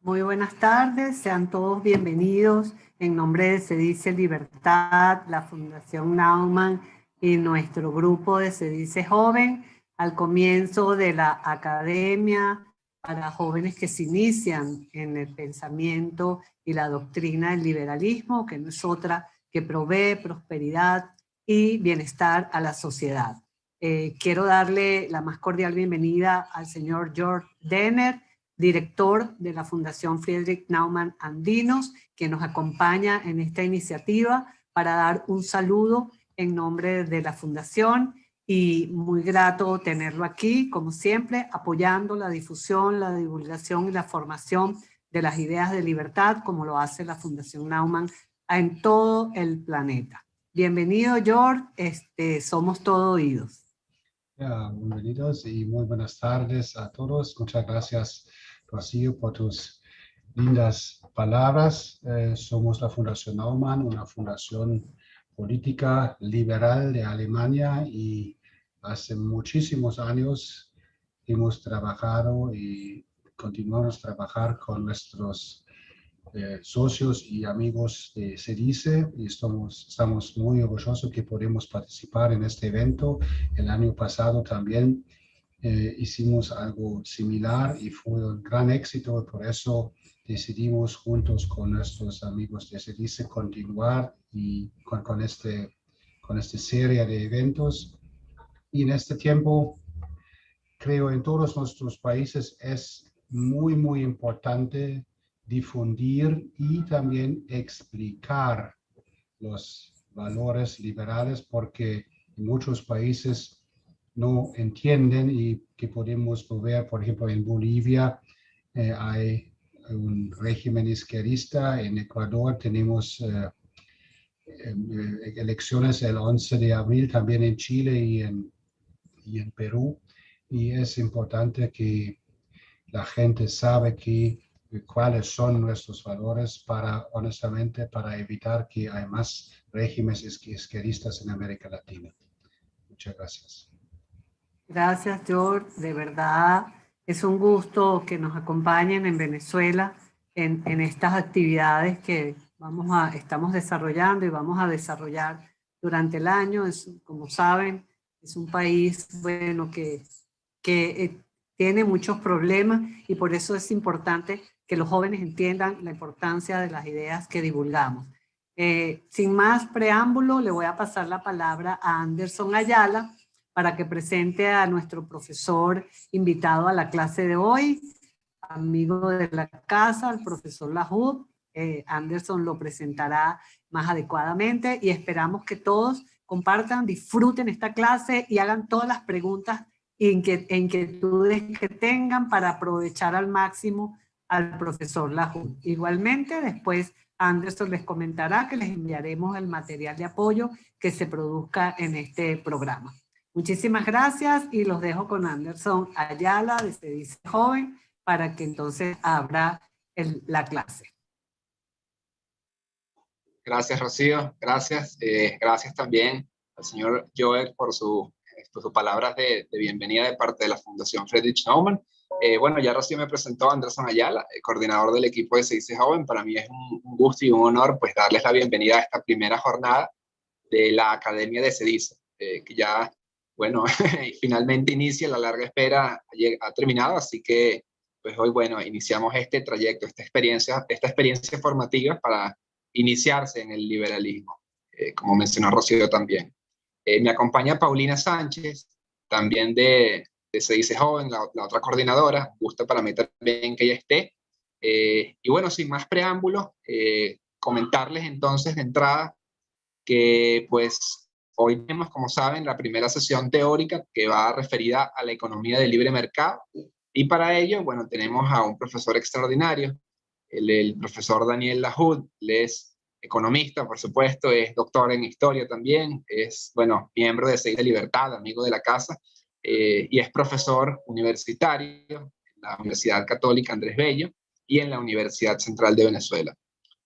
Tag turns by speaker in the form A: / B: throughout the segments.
A: Muy buenas tardes, sean todos bienvenidos en nombre de Se Dice Libertad, la Fundación Naumann y nuestro grupo de Se Dice Joven al comienzo de la academia para jóvenes que se inician en el pensamiento y la doctrina del liberalismo, que no es otra que provee prosperidad y bienestar a la sociedad. Quiero darle la más cordial bienvenida al señor George Denner, director de la Fundación Friedrich Naumann Andinos, que nos acompaña en esta iniciativa para dar un saludo en nombre de la Fundación y muy grato tenerlo aquí, como siempre, apoyando la difusión, la divulgación y la formación de las ideas de libertad, como lo hace la Fundación Naumann en todo el planeta. Bienvenido, George, somos todo oídos.
B: Bienvenidos y muy buenas tardes a todos. Muchas gracias, Rocío, por tus lindas palabras. Somos la Fundación Naumann, una fundación política liberal de Alemania, y hace muchísimos años hemos trabajado y continuamos a trabajar con nuestros socios y amigos de CEDICE, y estamos muy orgullosos que podemos participar en este evento. El año pasado también hicimos algo similar y fue un gran éxito, por eso decidimos juntos con nuestros amigos de CEDICE continuar y con esta serie de eventos. Y en este tiempo, creo, en todos nuestros países es muy importante difundir y también explicar los valores liberales, porque en muchos países no entienden y que podemos ver, por ejemplo, en Bolivia hay un régimen izquierdista, en Ecuador tenemos elecciones el 11 de abril, también en Chile y en Perú, y es importante que la gente sabe cuáles son nuestros valores honestamente, para evitar que haya más regímenes izquierdistas en América Latina. Muchas gracias.
A: Gracias, George. De verdad es un gusto que nos acompañen en Venezuela en estas actividades que estamos desarrollando y vamos a desarrollar durante el año. Como saben, es un país que tiene muchos problemas y por eso es importante que los jóvenes entiendan la importancia de las ideas que divulgamos. Sin más preámbulo, le voy a pasar la palabra a Anderson Ayala para que presente a nuestro profesor invitado a la clase de hoy, amigo de la casa, el profesor Lahoud. Anderson lo presentará más adecuadamente y esperamos que todos compartan, disfruten esta clase y hagan todas las preguntas e inquietudes que tengan para aprovechar al máximo al profesor Lahoud. Igualmente, después Anderson les comentará que les enviaremos el material de apoyo que se produzca en este programa. Muchísimas gracias y los dejo con Anderson Ayala de Se Dice Joven para que entonces abra la clase.
C: Gracias, Rocío. Gracias. Gracias también al señor Joel por sus palabras de bienvenida de parte de la Fundación Friedrich Naumann. Bueno, ya Rocío me presentó a Anderson Ayala, coordinador del equipo de Se Dice Joven. Para mí es un gusto y un honor pues darles la bienvenida a esta primera jornada de la Academia de Se Dice, que ya, bueno, finalmente inicia, la larga espera ha terminado, así que pues hoy, bueno, iniciamos este trayecto, esta experiencia formativa para iniciarse en el liberalismo, como mencionó Rocío también. Me acompaña Paulina Sánchez, también de Se Dice Joven, la otra coordinadora. Gusto para mí también que ella esté. Y bueno, sin más preámbulos, comentarles entonces de entrada que pues hoy tenemos, como saben, la primera sesión teórica que va referida a la economía del libre mercado. Y para ello, bueno, tenemos a un profesor extraordinario, el profesor Daniel Lahoud. Él es economista, por supuesto, es doctor en historia también, es, bueno, miembro de Se Dice Libertad, amigo de la casa, y es profesor universitario en la Universidad Católica Andrés Bello y en la Universidad Central de Venezuela.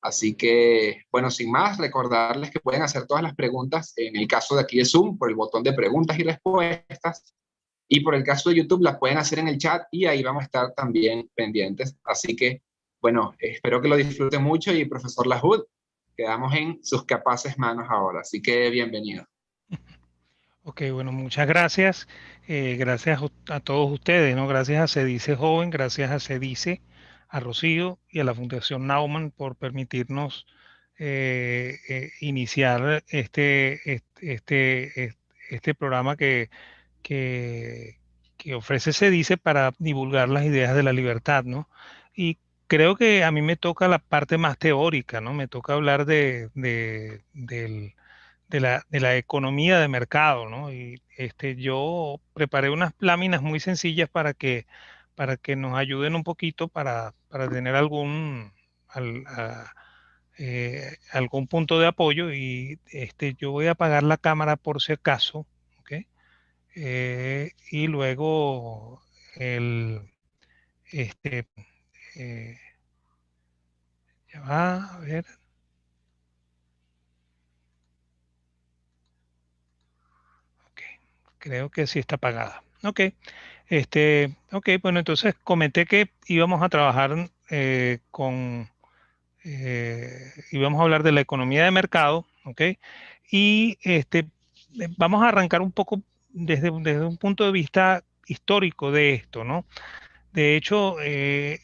C: Así que, bueno, sin más, recordarles que pueden hacer todas las preguntas, en el caso de aquí de Zoom, por el botón de preguntas y respuestas, y por el caso de YouTube las pueden hacer en el chat y ahí vamos a estar también pendientes. Así que bueno, espero que lo disfruten mucho y profesor Lahoud, quedamos en sus capaces manos ahora, así que bienvenido.
D: Ok, bueno, muchas gracias. Gracias a todos ustedes, ¿no? Gracias a Se Dice Joven, gracias a Se Dice, a Rocío y a la Fundación Naumann por permitirnos iniciar este programa que, que ofrece Se Dice para divulgar las ideas de la libertad, ¿no? Y creo que a mí me toca la parte más teórica, ¿no? Me toca hablar de la economía de mercado, ¿no? Y yo preparé unas láminas muy sencillas para que nos ayuden un poquito para tener al- a- algún punto de apoyo y yo voy a apagar la cámara por si acaso, ¿ok? Y luego el, este, eh, ya va, a ver, ok, creo que sí está apagada. Ok. Ok, bueno, entonces comenté que íbamos a trabajar íbamos a hablar de la economía de mercado, ¿ok? Y vamos a arrancar un poco desde un punto de vista histórico de esto, ¿no? De hecho, eh,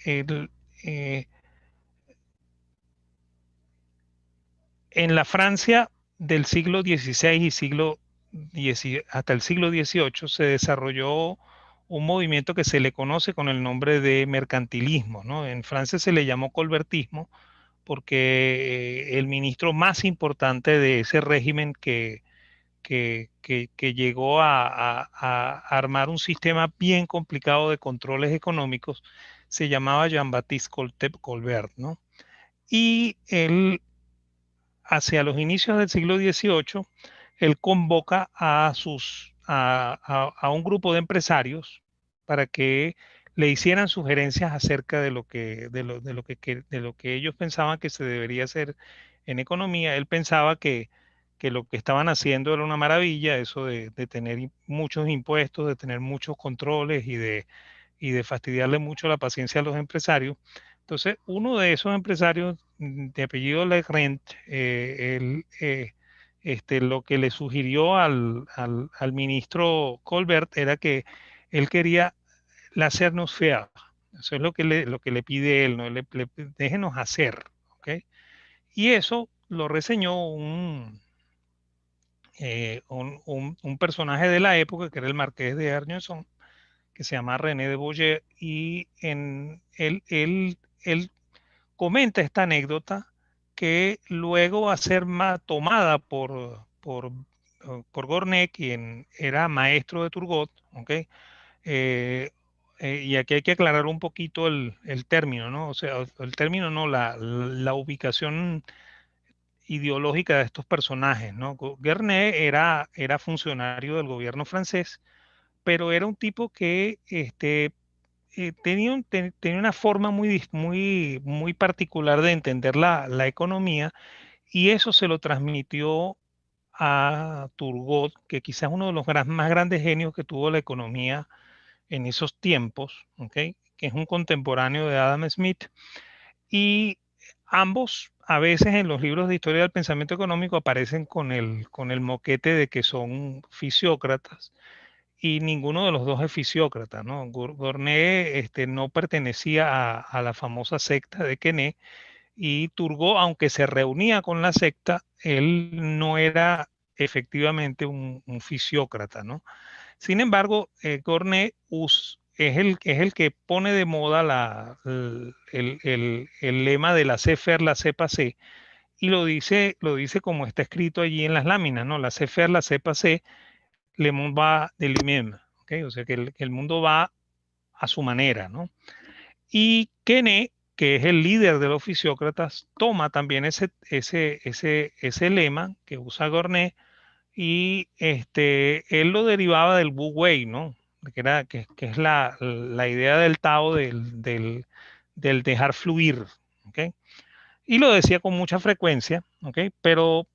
D: en la Francia del siglo XVI y hasta el siglo XVIII se desarrolló un movimiento que se le conoce con el nombre de mercantilismo, ¿no? En Francia se le llamó colbertismo porque el ministro más importante de ese régimen que llegó a armar un sistema bien complicado de controles económicos se llamaba Jean-Baptiste Colbert, ¿no? Y él hacia los inicios del siglo XVIII, él convoca a un grupo de empresarios para que le hicieran sugerencias acerca de lo que ellos pensaban que se debería hacer en economía. Él pensaba que lo que estaban haciendo era una maravilla, eso de tener muchos impuestos, de tener muchos controles y de fastidiarle mucho la paciencia a los empresarios. Entonces, uno de esos empresarios de apellido Legrand, lo que le sugirió al ministro Colbert era que él quería hacernos faire. Eso es lo que le pide él, ¿no? Déjenos hacer, ¿ok? Y eso lo reseñó un personaje de la época, que era el marqués de Argenson, que se llama René de Boyer, y él comenta esta anécdota que luego va a ser tomada por Gornet, quien era maestro de Turgot, ¿ok? Y aquí hay que aclarar un poquito el término, ¿no? O sea, el término no, la ubicación ideológica de estos personajes, ¿no? Gornet era funcionario del gobierno francés, pero era un tipo que tenía una forma muy particular de entender la economía y eso se lo transmitió a Turgot, que quizás es uno de los más grandes genios que tuvo la economía en esos tiempos, ¿ok? Que es un contemporáneo de Adam Smith. Y ambos, a veces en los libros de historia del pensamiento económico, aparecen con el moquete de que son fisiócratas y ninguno de los dos es fisiócrata, ¿no? Gournay no pertenecía a la famosa secta de Quesnay y Turgot, aunque se reunía con la secta, él no era efectivamente un fisiócrata, ¿no? Sin embargo, Gournay es el que pone de moda el lema de la faire, la passer, y lo dice como está escrito allí en las láminas, ¿no? La faire, la passer, le monde va de lui-même, ¿okay? O sea que el mundo va a su manera, ¿no? Y Quesnay, que es el líder de los fisiócratas, toma también ese lema que usa Gournay y él lo derivaba del Wu Wei, ¿no? Que es la idea del Tao del dejar fluir, ¿ok? Y lo decía con mucha frecuencia, ¿ok? Pero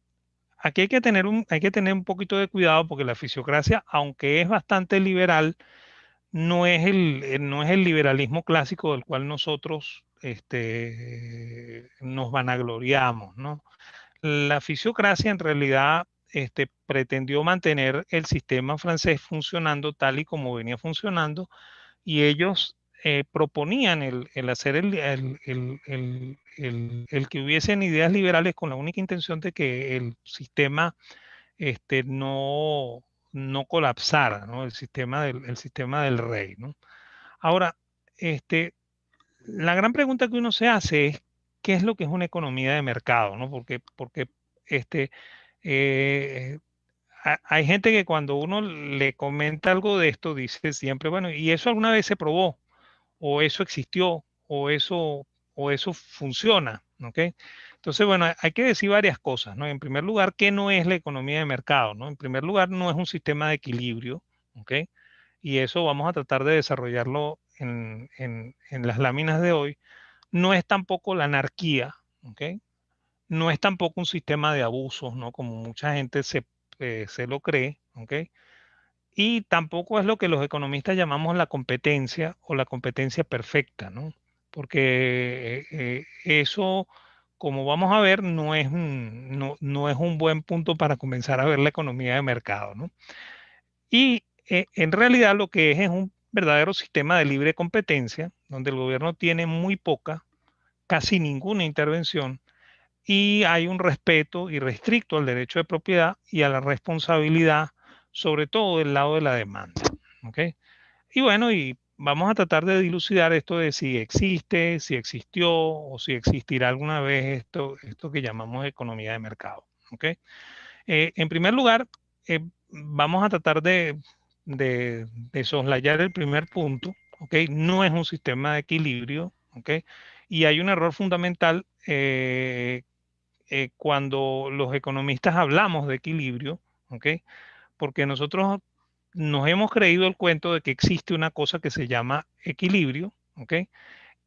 D: aquí hay que tener un poquito de cuidado porque la fisiocracia, aunque es bastante liberal, no es el liberalismo clásico del cual nosotros nos vanagloriamos, ¿no? La fisiocracia en realidad pretendió mantener el sistema francés funcionando tal y como venía funcionando, y ellos proponían el hacer el que hubiesen ideas liberales con la única intención de que el sistema no colapsara, ¿no? El sistema del rey, ¿no? Ahora, la gran pregunta que uno se hace es, ¿qué es lo que es una economía de mercado, ¿no? Porque este, eh, hay gente que cuando uno le comenta algo de esto dice siempre, bueno, ¿y eso alguna vez se probó? ¿O eso existió? ¿O eso funciona? ¿Ok? Entonces, bueno, hay que decir varias cosas, ¿no? En primer lugar, ¿qué no es la economía de mercado, ¿no? En primer lugar, no es un sistema de equilibrio, ¿ok? Y eso vamos a tratar de desarrollarlo en las láminas de hoy. No es tampoco la anarquía, ¿ok? No es tampoco un sistema de abusos, ¿no? Como mucha gente se lo cree, ¿ok? Y tampoco es lo que los economistas llamamos la competencia o la competencia perfecta, ¿no? Porque eso, como vamos a ver, no es un buen punto para comenzar a ver la economía de mercado, ¿no? Y en realidad lo que es un verdadero sistema de libre competencia, donde el gobierno tiene muy poca, casi ninguna intervención, y hay un respeto irrestricto al derecho de propiedad y a la responsabilidad, sobre todo del lado de la demanda. ¿Ok? Y bueno, y vamos a tratar de dilucidar esto de si existe, si existió o si existirá alguna vez esto que llamamos economía de mercado. ¿Ok? En primer lugar, vamos a tratar de soslayar el primer punto. ¿Ok? No es un sistema de equilibrio. ¿Ok? Y hay un error fundamental cuando los economistas hablamos de equilibrio, ¿ok? Porque nosotros nos hemos creído el cuento de que existe una cosa que se llama equilibrio, ¿ok?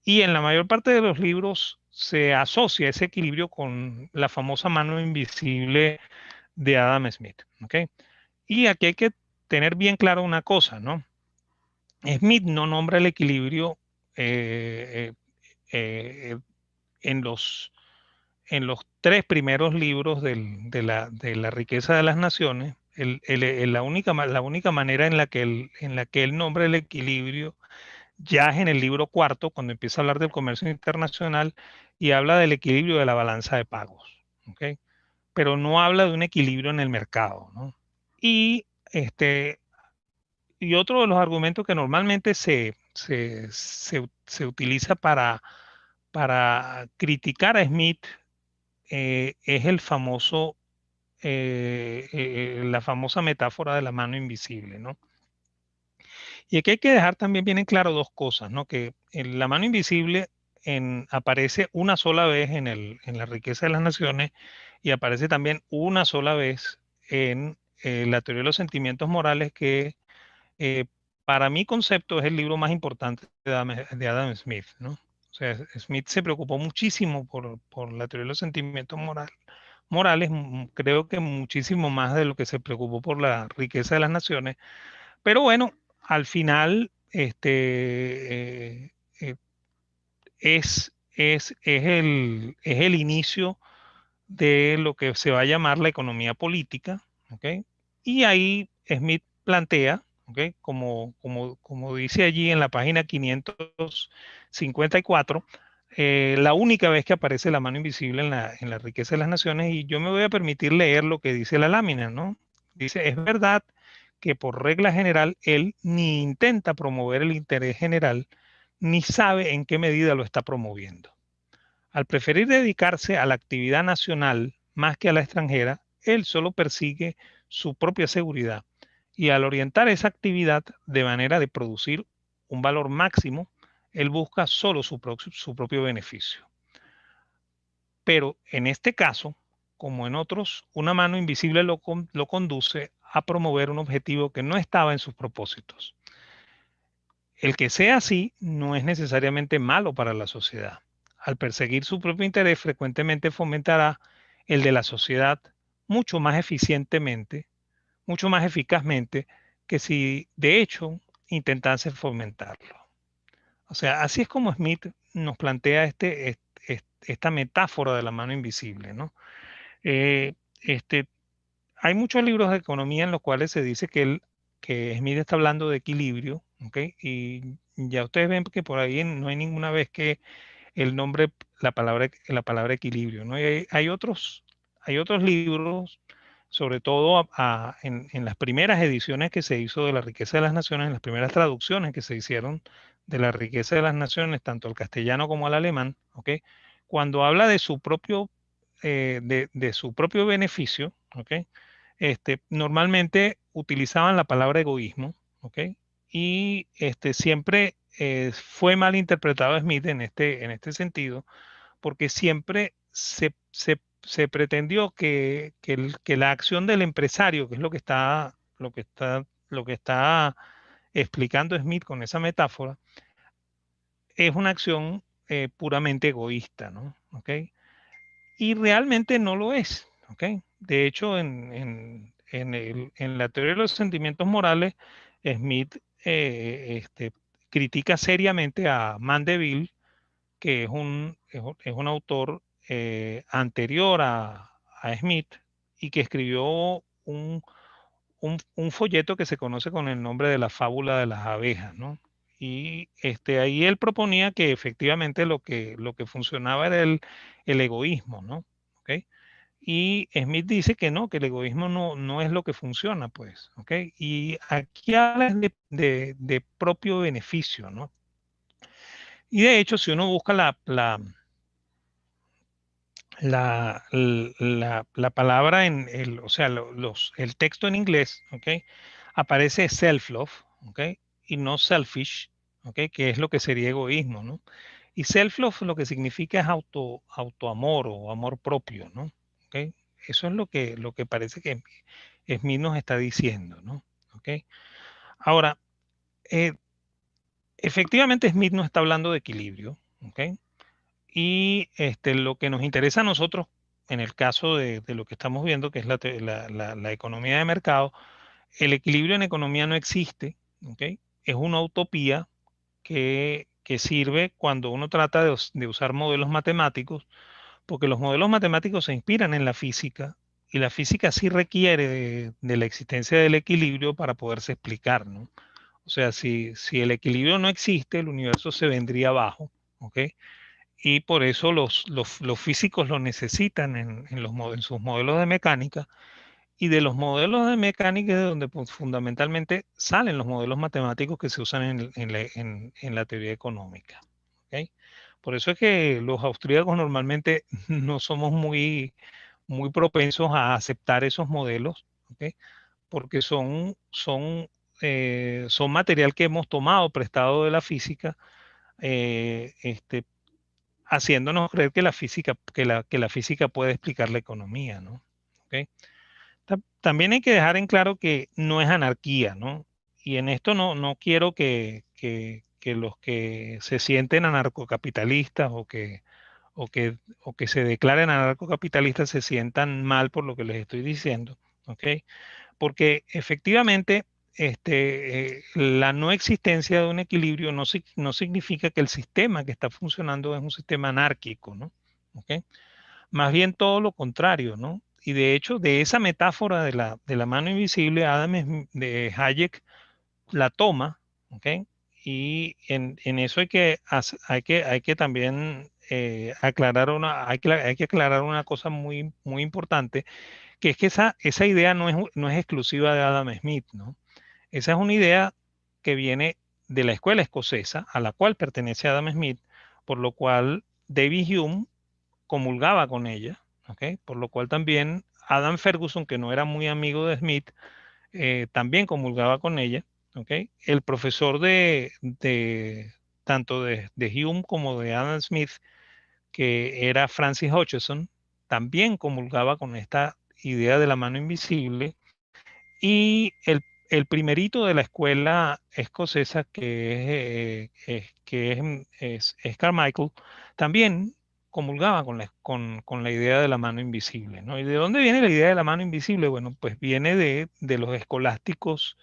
D: Y en la mayor parte de los libros se asocia ese equilibrio con la famosa mano invisible de Adam Smith, ¿ok? Y aquí hay que tener bien claro una cosa, ¿no? Smith no nombra el equilibrio eh, eh, en los tres primeros libros de la riqueza de las naciones. La única manera en la que él nombra el equilibrio ya es en el libro cuarto, cuando empieza a hablar del comercio internacional y habla del equilibrio de la balanza de pagos. ¿Ok? Pero no habla de un equilibrio en el mercado, ¿no? Y, y otro de los argumentos que normalmente se utiliza para criticar a Smith es la famosa metáfora de la mano invisible, ¿no? Y aquí hay que dejar también bien en claro dos cosas, ¿no? Que la mano invisible aparece una sola vez en la riqueza de las naciones y aparece también una sola vez en la teoría de los sentimientos morales, que eh, para mi concepto es el libro más importante de Adam Smith, ¿no? O sea, Smith se preocupó muchísimo por la teoría de los sentimientos morales, creo que muchísimo más de lo que se preocupó por la riqueza de las naciones. Pero bueno, al final es el inicio de lo que se va a llamar la economía política, ¿ok? Y ahí Smith plantea, ¿ok? Como dice allí en la página 554, la única vez que aparece la mano invisible en la riqueza de las naciones, y yo me voy a permitir leer lo que dice la lámina, ¿no? Dice, es verdad que por regla general él ni intenta promover el interés general, ni sabe en qué medida lo está promoviendo. Al preferir dedicarse a la actividad nacional más que a la extranjera, él solo persigue su propia seguridad, y al orientar esa actividad de manera de producir un valor máximo, él busca solo su propio beneficio. Pero en este caso, como en otros, una mano invisible lo conduce a promover un objetivo que no estaba en sus propósitos. El que sea así no es necesariamente malo para la sociedad. Al perseguir su propio interés, frecuentemente fomentará el de la sociedad mucho más eficientemente, mucho más eficazmente, que si de hecho intentase fomentarlo. O sea, así es como Smith nos plantea esta metáfora de la mano invisible, ¿no? Eh, este, hay muchos libros de economía en los cuales se dice que Smith está hablando de equilibrio, ¿ok? Y ya ustedes ven que por ahí no hay ninguna vez que el nombre, la palabra equilibrio, ¿no? Y hay otros libros, sobre todo en las primeras ediciones que se hizo de La riqueza de las naciones, en las primeras traducciones que se hicieron de La riqueza de las naciones, tanto al castellano como al alemán, ¿ok? Cuando habla de su propio beneficio, ¿ok? Normalmente utilizaban la palabra egoísmo, ¿ok? Y siempre fue mal interpretado Smith en este sentido, porque siempre se pretendió que la acción del empresario, que es lo que está explicando Smith con esa metáfora, es una acción puramente egoísta, ¿no? ¿Ok? Y realmente no lo es, ¿ok? De hecho, en la teoría de los sentimientos morales, Smith critica seriamente a Mandeville, que es un autor anterior a Smith y que escribió un folleto que se conoce con el nombre de la fábula de las abejas, ¿no? Y ahí él proponía que efectivamente lo que funcionaba era el egoísmo, ¿no? ¿Ok? Y Smith dice que no, que el egoísmo no es lo que funciona, pues, ¿ok? Y aquí habla de propio beneficio, ¿no? Y de hecho, si uno busca la palabra o sea, el texto en inglés, ¿ok? Aparece self-love, ¿ok? Y no selfish, ¿ok? Que es lo que sería egoísmo, ¿no? Y self-love lo que significa es autoamor o amor propio, ¿no? ¿Ok? Eso es lo que parece que Smith nos está diciendo, ¿no? ¿Ok? Ahora, eh, efectivamente Smith no está hablando de equilibrio, ¿ok? Y lo que nos interesa a nosotros, en el caso de lo que estamos viendo, que es la economía de mercado, el equilibrio en economía no existe, ¿ok? Es una utopía que sirve cuando uno trata de usar modelos matemáticos, porque los modelos matemáticos se inspiran en la física y la física sí requiere de la existencia del equilibrio para poderse explicar, ¿no? O sea, si el equilibrio no existe, el universo se vendría abajo, ¿ok? Y por eso los físicos lo necesitan en sus modelos de mecánica, y de los modelos de mecánica es de donde pues, fundamentalmente salen los modelos matemáticos que se usan en la teoría económica. ¿Ok? Por eso es que los austríacos normalmente no somos muy propensos a aceptar esos modelos, ¿ok? Porque son material que hemos tomado prestado de la física, eh, este, haciéndonos creer que la física puede explicar la economía, ¿no? ¿Ok? También hay que dejar en claro que no es anarquía, ¿no? Y en esto no quiero que los que se sienten anarcocapitalistas o que se declaren anarcocapitalistas se sientan mal por lo que les estoy diciendo, ¿ok? Porque efectivamente la no existencia de un equilibrio no significa que el sistema que está funcionando es un sistema anárquico, ¿no? ¿Ok? Más bien todo lo contrario, ¿no? Y de hecho, de esa metáfora de la mano invisible, de Hayek la toma, ¿ok? Y en eso hay que también hay que aclarar una cosa muy, muy importante, que es que esa idea no es exclusiva de Adam Smith, ¿no? Esa es una idea que viene de la escuela escocesa, a la cual pertenece Adam Smith, por lo cual David Hume comulgaba con ella, ¿ok? Por lo cual también Adam Ferguson, que no era muy amigo de Smith, también comulgaba con ella, ¿ok? El profesor tanto de Hume como de Adam Smith, que era Francis Hutcheson, también comulgaba con esta idea de la mano invisible, y el primerito de la escuela escocesa, que es Carmichael, también comulgaba con la idea de la mano invisible, ¿no? ¿Y de dónde viene la idea de la mano invisible? Bueno, pues viene de los escolásticos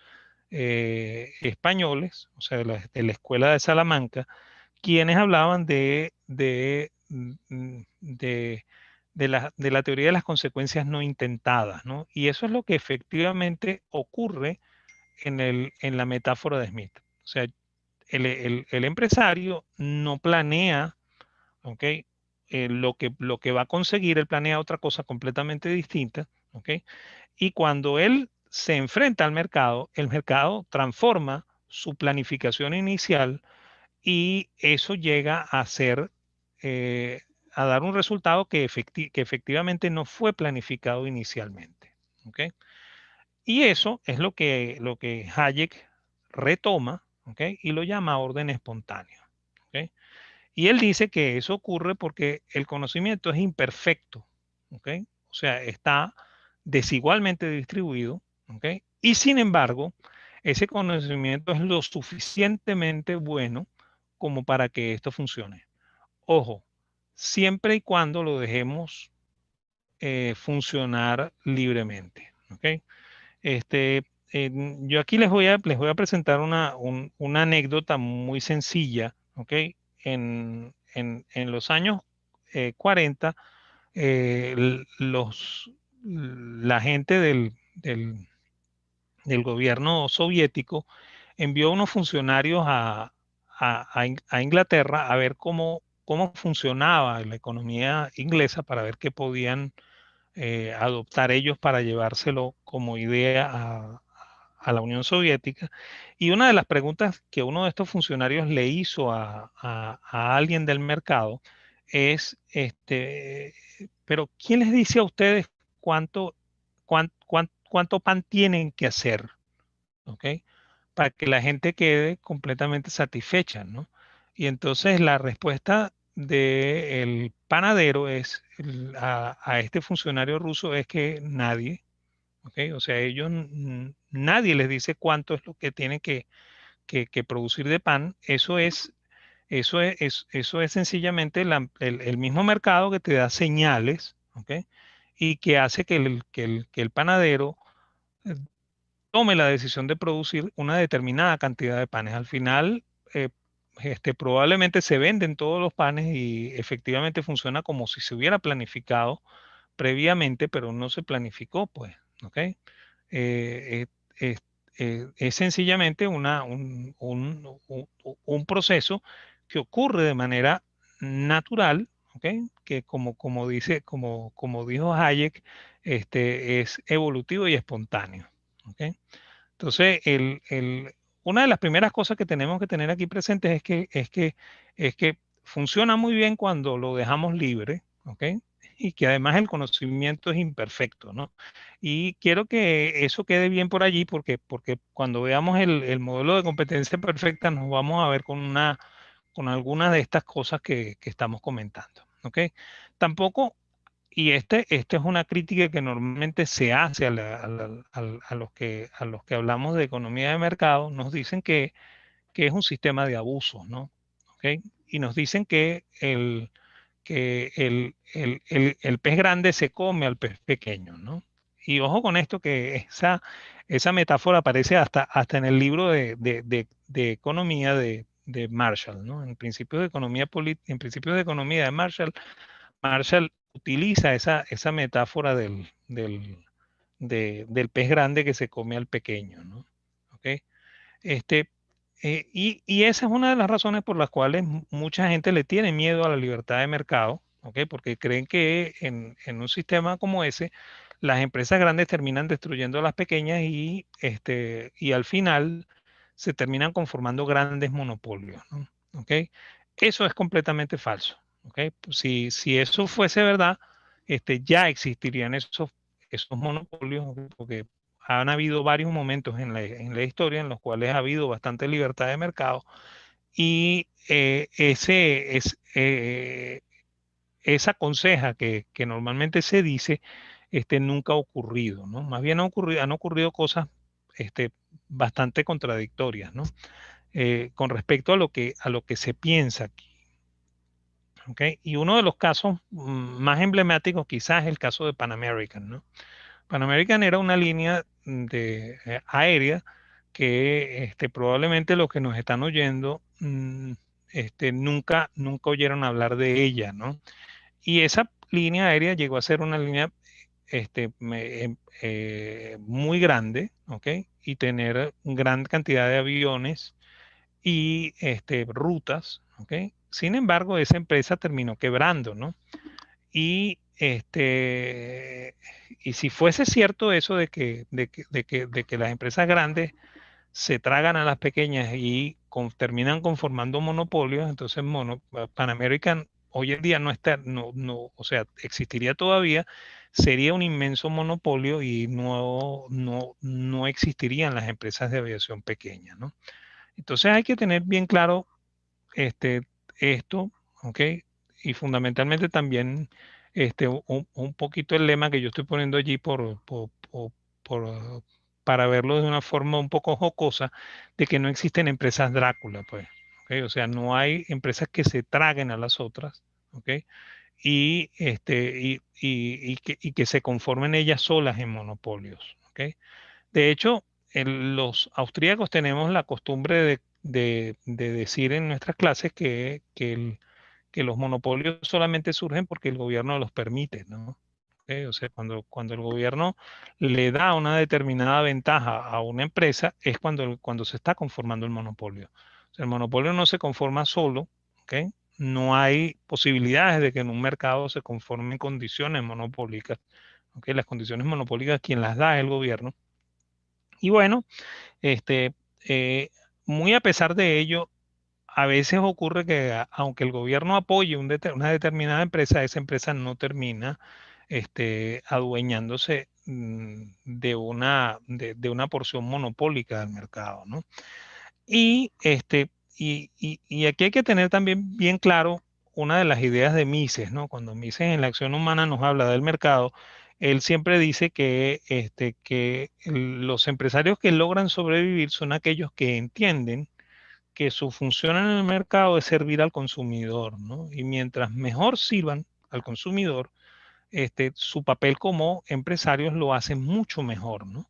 D: españoles, o sea, de la escuela de Salamanca, quienes hablaban de la teoría de las consecuencias no intentadas, ¿no? Y eso es lo que efectivamente ocurre en la metáfora de Smith. O sea, el empresario no planea, ¿ok? Lo que va a conseguir, él planea otra cosa completamente distinta, ¿ok? Y cuando él se enfrenta al mercado, el mercado transforma su planificación inicial y eso llega a ser, eh, a dar un resultado que efectivamente no fue planificado inicialmente, ¿ok? Y eso es lo que Hayek retoma, ¿ok? Y lo llama orden espontáneo, ¿ok? Y él dice que eso ocurre porque el conocimiento es imperfecto, ¿ok? O sea, está desigualmente distribuido, ¿ok? Y sin embargo, ese conocimiento es lo suficientemente bueno como para que esto funcione. Ojo, siempre y cuando lo dejemos funcionar libremente, ¿ok? Este, yo aquí les voy a presentar una anécdota muy sencilla, ¿ok? En los años 40, la gente del gobierno soviético envió unos funcionarios a Inglaterra a ver cómo funcionaba la economía inglesa para ver qué podían adoptar ellos para llevárselo como idea a la Unión Soviética. Y una de las preguntas que uno de estos funcionarios le hizo a alguien del mercado es, pero ¿quién les dice a ustedes cuánto pan tienen que hacer? ¿Ok? Para que la gente quede completamente satisfecha, ¿no? Y entonces la respuesta del panadero a este funcionario ruso es que nadie, ¿ok? O sea, nadie les dice cuánto es lo que tiene que producir de pan. Eso es sencillamente el mismo mercado que te da señales, ¿ok? Y que hace que el panadero eh, tome la decisión de producir una determinada cantidad de panes. Al final, eh, probablemente se venden todos los panes y efectivamente funciona como si se hubiera planificado previamente, pero no se planificó, pues, ¿ok? Eh, es, es sencillamente un proceso que ocurre de manera natural, ¿ok? Que como dijo Hayek, es evolutivo y espontáneo, ¿ok? Entonces, una de las primeras cosas que tenemos que tener aquí presentes es que funciona muy bien cuando lo dejamos libre, ¿ok? Y que además el conocimiento es imperfecto, ¿no? Y quiero que eso quede bien por allí porque cuando veamos el modelo de competencia perfecta nos vamos a ver con algunas de estas cosas que estamos comentando, ¿ok? Tampoco este es una crítica que normalmente se hace a los que hablamos de economía de mercado, nos dicen que es un sistema de abusos, ¿no? ¿Ok? Y nos dicen que el pez grande se come al pez pequeño, ¿no? Y ojo con esto, que esa metáfora aparece hasta en el libro de economía de Marshall, ¿no? En principios de economía de Marshall utiliza esa metáfora del pez grande que se come al pequeño, ¿no? ¿Ok? Este, y esa es una de las razones por las cuales mucha gente le tiene miedo a la libertad de mercado, ¿ok? Porque creen que en un sistema como ese, las empresas grandes terminan destruyendo a las pequeñas y al final se terminan conformando grandes monopolios, ¿no? ¿Ok? Eso es completamente falso, ¿ok? Si eso fuese verdad, ya existirían esos monopolios, ¿ok? Porque han habido varios momentos en la historia en los cuales ha habido bastante libertad de mercado y esa conseja que normalmente se dice nunca ha ocurrido, ¿no? Más bien han ocurrido cosas este, bastante contradictorias, ¿no? Con respecto a lo que se piensa aquí. ¿Ok? Y uno de los casos más emblemáticos quizás es el caso de Pan American, ¿no? Pan American era una línea aérea que probablemente los que nos están oyendo nunca oyeron hablar de ella, ¿no? Y esa línea aérea llegó a ser una línea muy grande, ¿ok? Y tener gran cantidad de aviones y rutas, ¿ok? Sin embargo, esa empresa terminó quebrando, ¿no? Y, y si fuese cierto eso de que las empresas grandes se tragan a las pequeñas y terminan conformando monopolios, entonces Pan American hoy en día no está, o sea, existiría todavía, sería un inmenso monopolio y no existirían las empresas de aviación pequeñas, ¿no? Entonces hay que tener bien claro este, esto, ¿ok? Y fundamentalmente también un poquito el lema que yo estoy poniendo allí por, para verlo de una forma un poco jocosa, de que no existen empresas Drácula, pues, ¿ok? O sea, no hay empresas que se traguen a las otras, ¿ok? Y que se conformen ellas solas en monopolios, ¿ok? De hecho, los austríacos tenemos la costumbre de decir en nuestras clases que los monopolios solamente surgen porque el gobierno los permite, ¿no? O sea, cuando el gobierno le da una determinada ventaja a una empresa, es cuando se está conformando el monopolio. O sea, el monopolio no se conforma solo, ¿ok? No hay posibilidades de que en un mercado se conformen condiciones monopólicas, ¿ok? Las condiciones monopólicas quien las da es el gobierno. Y bueno, este, eh, muy a pesar de ello, a veces ocurre que aunque el gobierno apoye una determinada empresa, esa empresa no termina adueñándose de una porción monopólica del mercado, ¿no? Y, y aquí hay que tener también bien claro una de las ideas de Mises, ¿no? Cuando Mises en la acción humana nos habla del mercado, él siempre dice que los empresarios que logran sobrevivir son aquellos que entienden que su función en el mercado es servir al consumidor, ¿no? Y mientras mejor sirvan al consumidor, su papel como empresarios lo hacen mucho mejor, ¿no?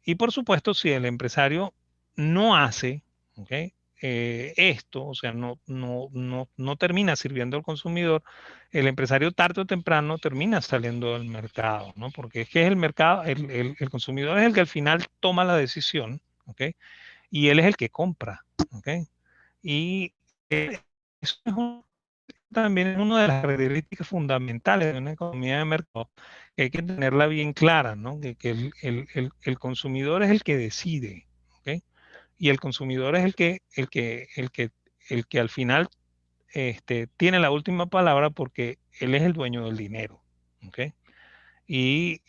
D: Y por supuesto, si el empresario no hace, ¿ok? Esto, o sea, no termina sirviendo al consumidor, el empresario tarde o temprano termina saliendo del mercado, ¿no? Porque es que es el mercado, el consumidor es el que al final toma la decisión, ¿ok? Y él es el que compra, ¿ok? Y eso también es una de las características fundamentales de una economía de mercado, que hay que tenerla bien clara, ¿no? Que el consumidor es el que decide, ¿ok? Y el consumidor es el que al final tiene la última palabra porque él es el dueño del dinero, ¿ok? Y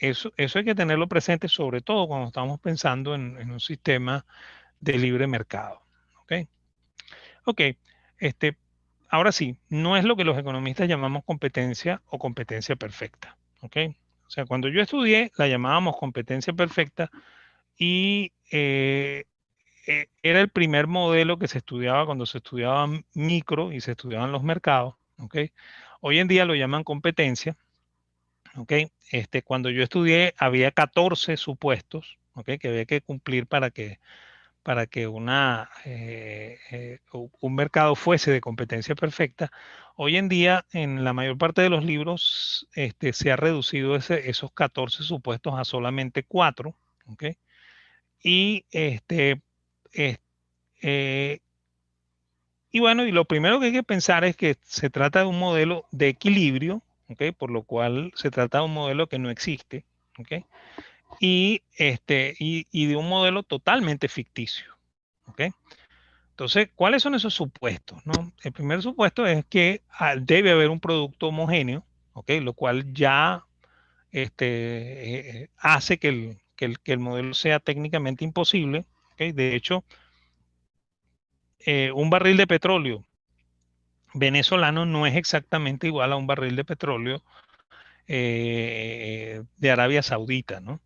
D: eso hay que tenerlo presente, sobre todo cuando estamos pensando en un sistema de libre mercado, ¿ok? Ok, este, ahora sí, no es lo que los economistas llamamos competencia o competencia perfecta. ¿Ok? O sea, cuando yo estudié, la llamábamos competencia perfecta y era el primer modelo que se estudiaba cuando se estudiaban micro y se estudiaban los mercados. ¿Ok? Hoy en día lo llaman competencia. ¿Ok? Cuando yo estudié había 14 supuestos, ¿ok? Que había que cumplir para que un mercado fuese de competencia perfecta. Hoy en día, en la mayor parte de los libros, se ha reducido esos 14 supuestos a solamente 4. ¿Ok? Y, es- eh, y bueno, y lo primero que hay que pensar es que se trata de un modelo de equilibrio, ¿ok? Por lo cual se trata de un modelo que no existe, ¿ok? Y de un modelo totalmente ficticio, ¿ok? Entonces, ¿cuáles son esos supuestos, no? El primer supuesto es que debe haber un producto homogéneo, ¿ok? Lo cual ya hace que el modelo sea técnicamente imposible, ¿ok? De hecho, un barril de petróleo venezolano no es exactamente igual a un barril de petróleo de Arabia Saudita, ¿no?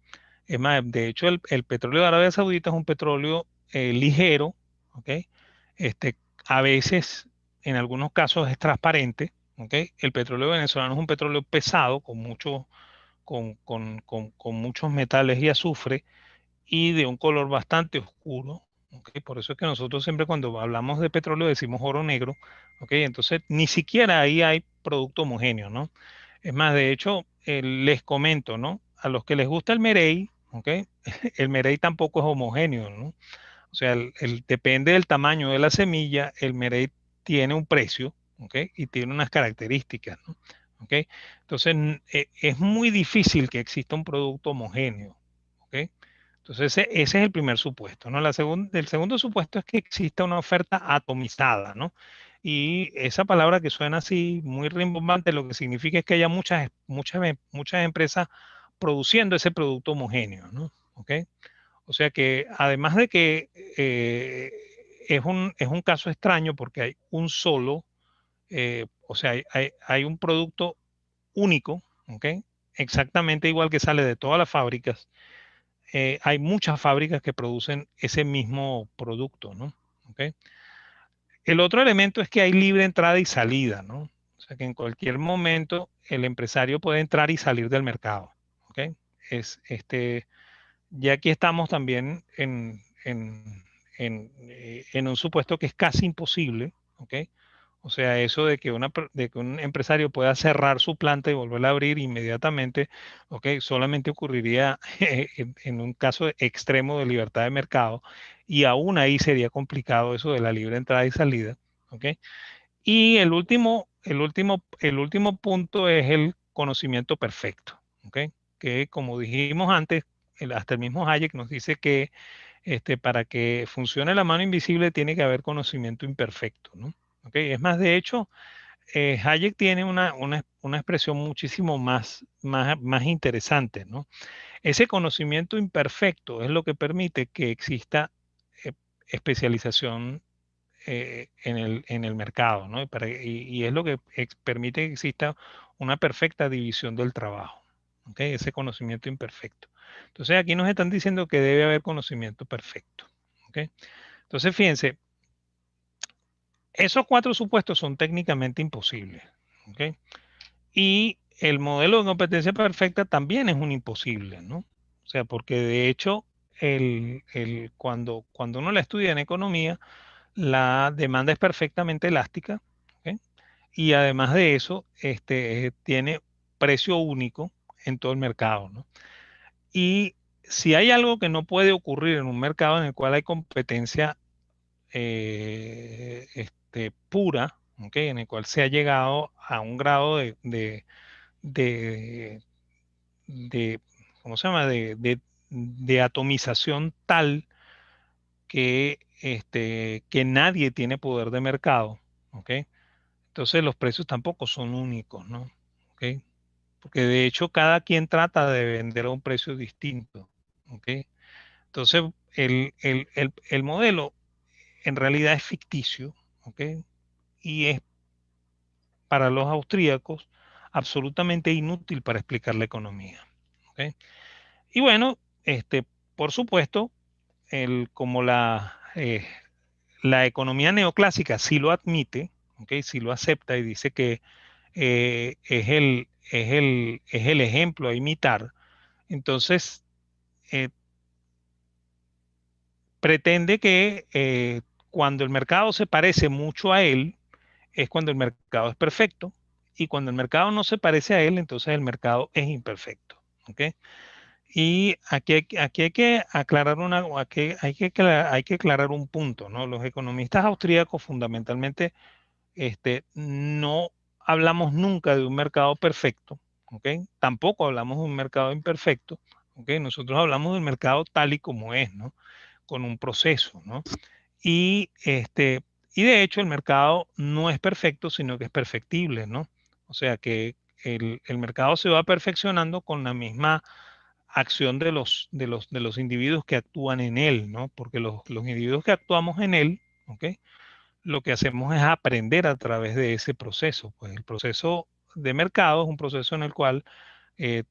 D: Es más, de hecho, el petróleo de Arabia Saudita es un petróleo ligero, ¿ok? Este, a veces, en algunos casos, es transparente, ¿ok? El petróleo venezolano es un petróleo pesado, con muchos metales y azufre, y de un color bastante oscuro, ¿ok? Por eso es que nosotros siempre cuando hablamos de petróleo decimos oro negro, ¿ok? Entonces ni siquiera ahí hay producto homogéneo, ¿no? Es más, de hecho, les comento, ¿no? A los que les gusta el merey, ¿ok? El merey tampoco es homogéneo, ¿no? O sea, depende del tamaño de la semilla, el merey tiene un precio, ¿ok? Y tiene unas características, ¿no? ¿Ok? Entonces, es muy difícil que exista un producto homogéneo, ¿ok? Entonces, ese es el primer supuesto, ¿no? El segundo supuesto es que exista una oferta atomizada, ¿no? Y esa palabra que suena así muy rimbombante, lo que significa es que haya muchas empresas produciendo ese producto homogéneo, ¿no? ¿Ok? O sea que además de que es un caso extraño porque hay un solo, o sea, hay un producto único, ¿ok? Exactamente igual que sale de todas las fábricas. Hay muchas fábricas que producen ese mismo producto, ¿no? ¿Ok? El otro elemento es que hay libre entrada y salida, ¿no? O sea que en cualquier momento el empresario puede entrar y salir del mercado, ¿ok? Ya aquí estamos también en un supuesto que es casi imposible, ¿ok? O sea, eso de que un empresario pueda cerrar su planta y volverla a abrir inmediatamente, ¿ok? Solamente ocurriría en un caso extremo de libertad de mercado y aún ahí sería complicado eso de la libre entrada y salida, ¿ok? Y el último punto es el conocimiento perfecto, ¿ok? Que como dijimos antes, hasta el mismo Hayek nos dice que para que funcione la mano invisible tiene que haber conocimiento imperfecto, ¿no? ¿Ok? Es más, de hecho, Hayek tiene una expresión muchísimo más interesante, ¿no? Ese conocimiento imperfecto es lo que permite que exista eh, especialización en el mercado, ¿no? Y es lo que permite que exista una perfecta división del trabajo, ¿ok? Ese conocimiento imperfecto. Entonces aquí nos están diciendo que debe haber conocimiento perfecto, ¿ok? Entonces fíjense, esos cuatro supuestos son técnicamente imposibles, ¿ok? Y el modelo de competencia perfecta también es un imposible, ¿no? O sea, porque de hecho, cuando uno la estudia en economía, la demanda es perfectamente elástica, ¿ok? Y además de eso, tiene precio único en todo el mercado, ¿no? Y si hay algo que no puede ocurrir en un mercado en el cual hay competencia pura, ¿ok? En el cual se ha llegado a un grado de, de ¿cómo se llama? De atomización tal que nadie tiene poder de mercado, ¿ok? Entonces los precios tampoco son únicos, ¿no? ¿Ok? Porque de hecho cada quien trata de vender a un precio distinto, ¿ok? Entonces el modelo en realidad es ficticio, ¿ok? Y es para los austríacos absolutamente inútil para explicar la economía, ¿ok? Y bueno, por supuesto, como la economía neoclásica sí lo admite, ¿ok? Sí lo acepta y dice que es el ejemplo a imitar. Entonces, eh, pretende que cuando el mercado se parece mucho a él, es cuando el mercado es perfecto, y cuando el mercado no se parece a él, entonces el mercado es imperfecto. ¿Ok? Y aquí hay que aclarar hay que aclarar un punto, ¿no? Los economistas austríacos fundamentalmente no hablamos nunca de un mercado perfecto, ¿ok? Tampoco hablamos de un mercado imperfecto, ¿ok? Nosotros hablamos del mercado tal y como es, ¿no? Con un proceso, ¿no? Y, y de hecho el mercado no es perfecto, sino que es perfectible, ¿no? O sea que el mercado se va perfeccionando con la misma acción de los individuos que actúan en él, ¿no? Porque los individuos que actuamos en él, ¿ok? Lo que hacemos es aprender a través de ese proceso. Pues el proceso de mercado es un proceso en el cual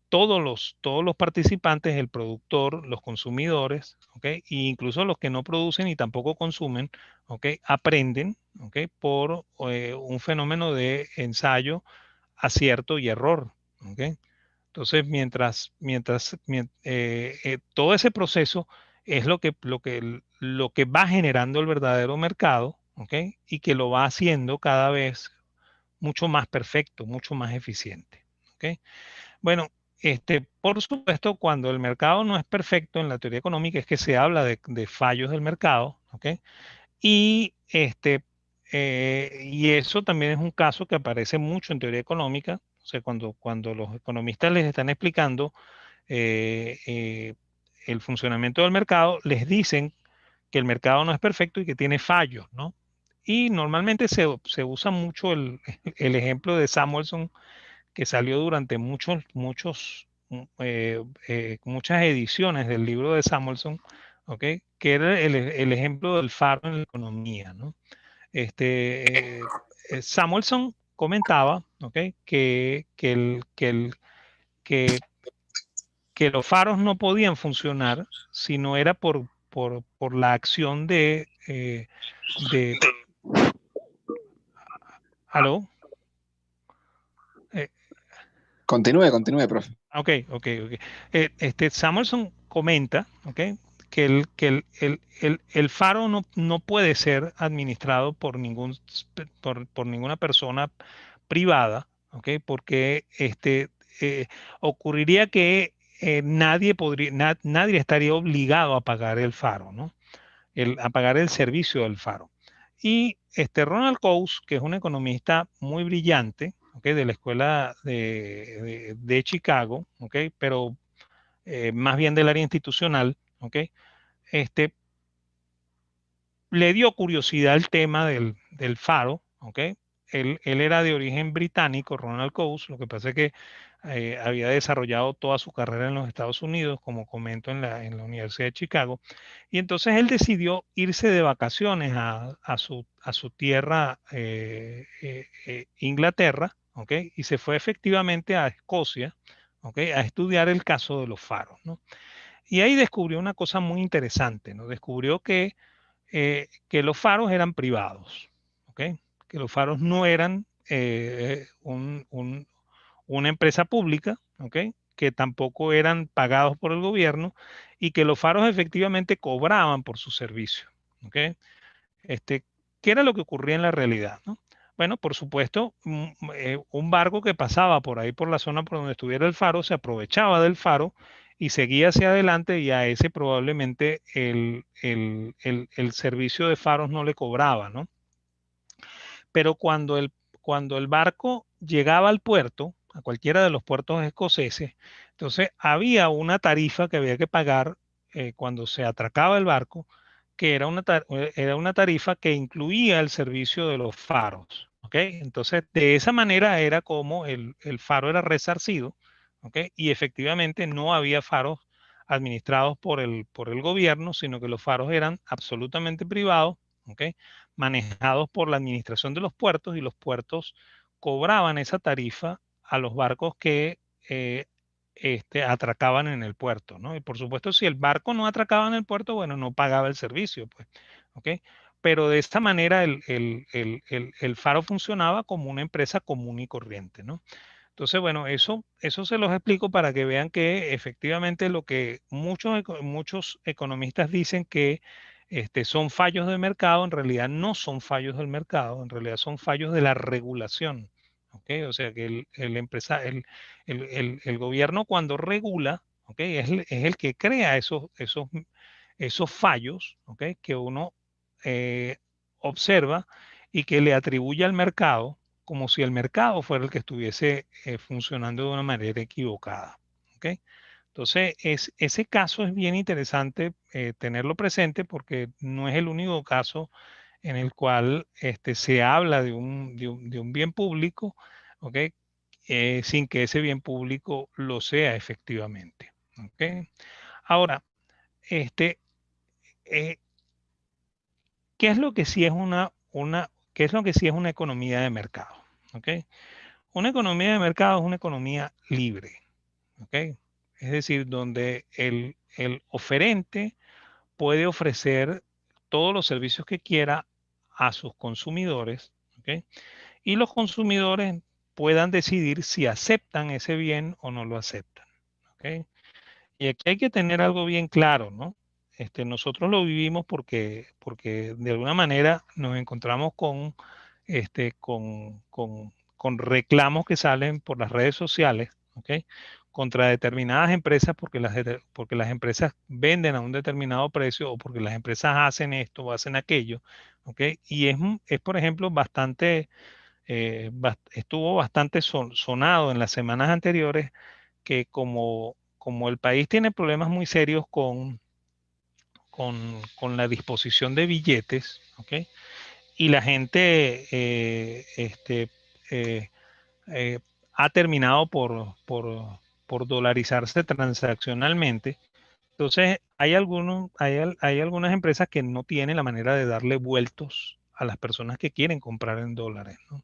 D: todos los participantes, el productor, los consumidores, ¿ok? E incluso los que no producen y tampoco consumen, ¿ok? Aprenden, ¿ok? Por un fenómeno de ensayo, acierto y error, ¿ok? Entonces, mientras todo ese proceso es lo que va generando el verdadero mercado, ¿ok? Y que lo va haciendo cada vez mucho más perfecto, mucho más eficiente, ¿ok? Bueno, por supuesto, cuando el mercado no es perfecto en la teoría económica es que se habla de fallos del mercado, ¿ok? Y, y eso también es un caso que aparece mucho en teoría económica, o sea, cuando los economistas les están explicando eh, eh, el funcionamiento del mercado, les dicen que el mercado no es perfecto y que tiene fallos, ¿no? Y normalmente se usa mucho el ejemplo de Samuelson, que salió durante muchas ediciones del libro de Samuelson, ¿ok? Que era el ejemplo del faro en la economía, ¿no? Samuelson comentaba, ¿ok? Que, que los faros no podían funcionar si no era por la acción de ¿aló? Eh,
C: Continúe, profe.
D: ok. Samuelson comenta, ¿ok? Que el faro no puede ser administrado por ninguna persona privada, ¿ok? Porque eh, ocurriría que nadie estaría obligado a pagar el faro, ¿no? A pagar el servicio del faro. Y Ronald Coase, que es un economista muy brillante, ¿okay? De la escuela de Chicago, ¿okay? Pero más bien del área institucional, ¿okay? este, Le dio curiosidad el tema del faro, ¿okay? Él era de origen británico, Ronald Coase, lo que pasa es que había desarrollado toda su carrera en los Estados Unidos, como comento en la Universidad de Chicago, y entonces él decidió irse de vacaciones a su tierra, Inglaterra, ¿ok? Y se fue efectivamente a Escocia, ¿ok? A estudiar el caso de los faros, ¿no? Y ahí descubrió una cosa muy interesante, ¿no? Descubrió que los faros eran privados, ¿ok? Que los faros no eran una empresa pública, ¿ok? Que tampoco eran pagados por el gobierno y que los faros efectivamente cobraban por su servicio, ¿ok? Este, ¿Qué era lo que ocurría en la realidad, ¿no? Bueno, por supuesto, un barco que pasaba por ahí por la zona por donde estuviera el faro se aprovechaba del faro y seguía hacia adelante, y a ese probablemente el servicio de faros no le cobraba, ¿no? Pero cuando el barco llegaba al puerto, a cualquiera de los puertos escoceses, entonces había una tarifa que había que pagar cuando se atracaba el barco, que era una tarifa que incluía el servicio de los faros, ¿ok? Entonces, de esa manera era como el faro era resarcido, ¿ok? Y efectivamente no había faros administrados por el gobierno, sino que los faros eran absolutamente privados, ¿ok? Manejados por la administración de los puertos, y los puertos cobraban esa tarifa a los barcos que atracaban en el puerto, ¿no? Y por supuesto, si el barco no atracaba en el puerto, bueno, no pagaba el servicio, pues, ¿ok? Pero de esta manera el faro funcionaba como una empresa común y corriente, ¿no? Entonces, bueno, eso se los explico para que vean que efectivamente lo que muchos economistas dicen que son fallos de mercado, en realidad no son fallos del mercado, en realidad son fallos de la regulación. ¿Ok? O sea que el gobierno, cuando regula, ¿ok? Es el que crea esos fallos, ¿ok? Que uno eh, observa y que le atribuye al mercado, como si el mercado fuera el que estuviese funcionando de una manera equivocada. ¿Ok? Entonces, ese caso es bien interesante tenerlo presente, porque no es el único caso en el cual se habla de un bien público, ¿ok? Sin que ese bien público lo sea efectivamente. ¿Ok? Ahora, este, eh, ¿qué es lo que sí es qué es lo que sí es una economía de mercado? ¿Ok? Una economía de mercado es una economía libre, ¿ok? Es decir, donde el oferente puede ofrecer todos los servicios que quiera a sus consumidores, ¿ok? Y los consumidores puedan decidir si aceptan ese bien o no lo aceptan, ¿ok? Y aquí hay que tener algo bien claro, ¿no? nosotros lo vivimos porque de alguna manera nos encontramos con reclamos que salen por las redes sociales, ¿ok? Contra determinadas empresas porque porque las empresas venden a un determinado precio o porque las empresas hacen esto o hacen aquello, ¿ok? Y es por ejemplo, estuvo bastante sonado en las semanas anteriores que como el país tiene problemas muy serios con la disposición de billetes, ¿ok? Y la gente eh, eh, ha terminado por dolarizarse transaccionalmente. Entonces, hay algunas empresas que no tienen la manera de darle vueltos a las personas que quieren comprar en dólares, ¿no?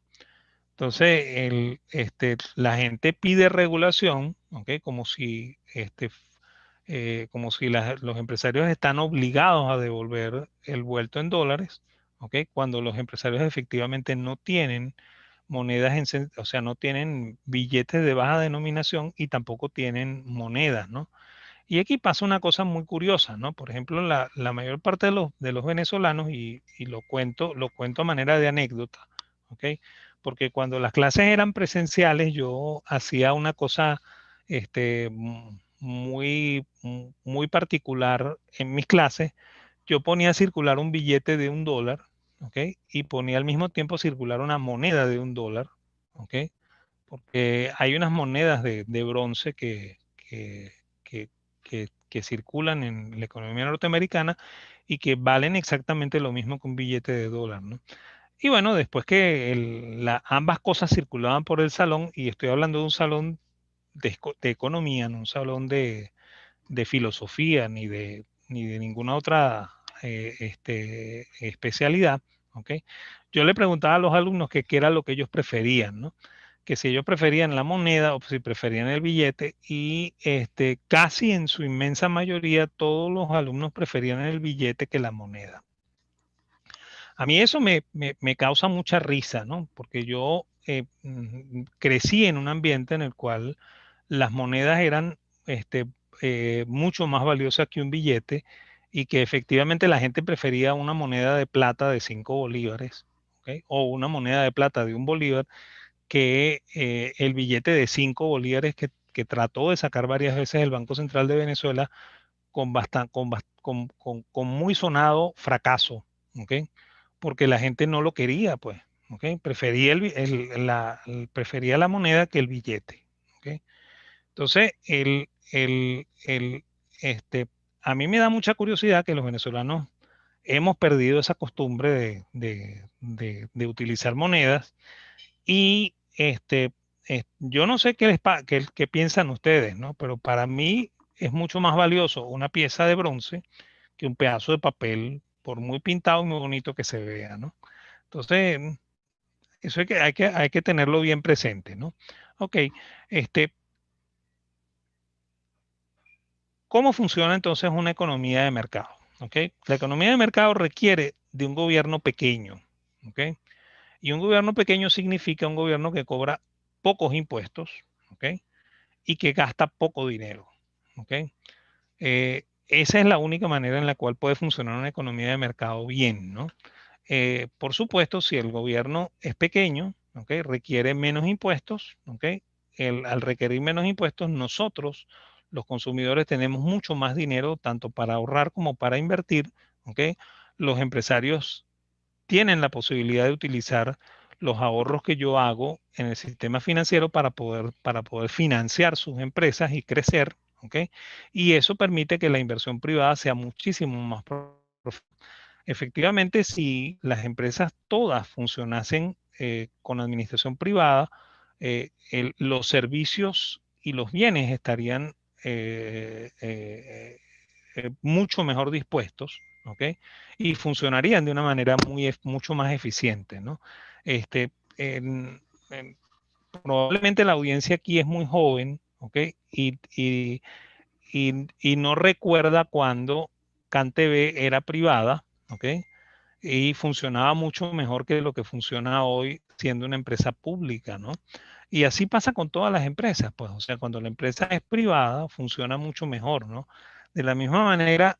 D: Entonces, la gente pide regulación, ¿ok? Como si los empresarios están obligados a devolver el vuelto en dólares, ¿ok? Cuando los empresarios efectivamente no tienen o sea, no tienen billetes de baja denominación y tampoco tienen monedas, ¿no? Y aquí pasa una cosa muy curiosa, ¿no? Por ejemplo, la mayor parte de los venezolanos, y lo cuento a manera de anécdota, ¿ok? Porque cuando las clases eran presenciales, yo hacía una cosa muy particular en mis clases. Yo ponía a circular un billete de $1, ¿ok? Y ponía al mismo tiempo a circular una moneda de $1, ¿ok? Porque hay unas monedas de bronce que, que circulan en la economía norteamericana y que valen exactamente lo mismo que un billete de dólar, ¿no? Y bueno, después que ambas cosas circulaban por el salón, y estoy hablando de un salón de economía, no un salón de filosofía ni de ninguna otra especialidad, ¿ok? Yo le preguntaba a los alumnos que qué era lo que ellos preferían, ¿no? Que si ellos preferían la moneda o si preferían el billete, y casi en su inmensa mayoría todos los alumnos preferían el billete que la moneda. A mí eso me causa mucha risa, ¿no? Porque yo crecí en un ambiente en el cual las monedas eran mucho más valiosas que un billete y que efectivamente la gente prefería una moneda de plata de 5 bolívares, ¿ok? O una moneda de plata de 1 bolívar que el billete de 5 bolívares que trató de sacar varias veces el Banco Central de Venezuela con muy sonado fracaso, ¿ok? Porque la gente no lo quería, pues, ¿ok? Prefería la moneda que el billete, ¿ok? Entonces, a mí me da mucha curiosidad que los venezolanos hemos perdido esa costumbre de utilizar monedas y yo no sé qué piensan ustedes, ¿no? Pero para mí es mucho más valioso una pieza de bronce que un pedazo de papel, por muy pintado y muy bonito que se vea, ¿no? Entonces, eso hay que tenerlo bien presente, ¿no? Ok, este, ¿cómo funciona entonces una economía de mercado? ¿Ok? La economía de mercado requiere de un gobierno pequeño, ¿ok? Y un gobierno pequeño significa un gobierno que cobra pocos impuestos, ¿ok? Y que gasta poco dinero, ¿ok? Esa es la única manera en la cual puede funcionar una economía de mercado bien, ¿no? Por supuesto, si el gobierno es pequeño, ¿ok? Requiere menos impuestos, ¿ok? Al requerir menos impuestos, nosotros, los consumidores, tenemos mucho más dinero tanto para ahorrar como para invertir, ¿ok? Los empresarios tienen la posibilidad de utilizar los ahorros que yo hago en el sistema financiero para poder financiar sus empresas y crecer, ¿ok? Y eso permite que la inversión privada sea muchísimo más profunda. Efectivamente, si las empresas todas funcionasen con administración privada, los servicios y los bienes estarían mucho mejor dispuestos, ¿ok? Y funcionarían de una manera mucho más eficiente, ¿no? Este, en- en- Probablemente la audiencia aquí es muy joven, ¿ok? Y no recuerda cuando CanTV era privada, ¿ok? Y funcionaba mucho mejor que lo que funciona hoy siendo una empresa pública, ¿no? Y así pasa con todas las empresas, pues, o sea, cuando la empresa es privada, funciona mucho mejor, ¿no? De la misma manera,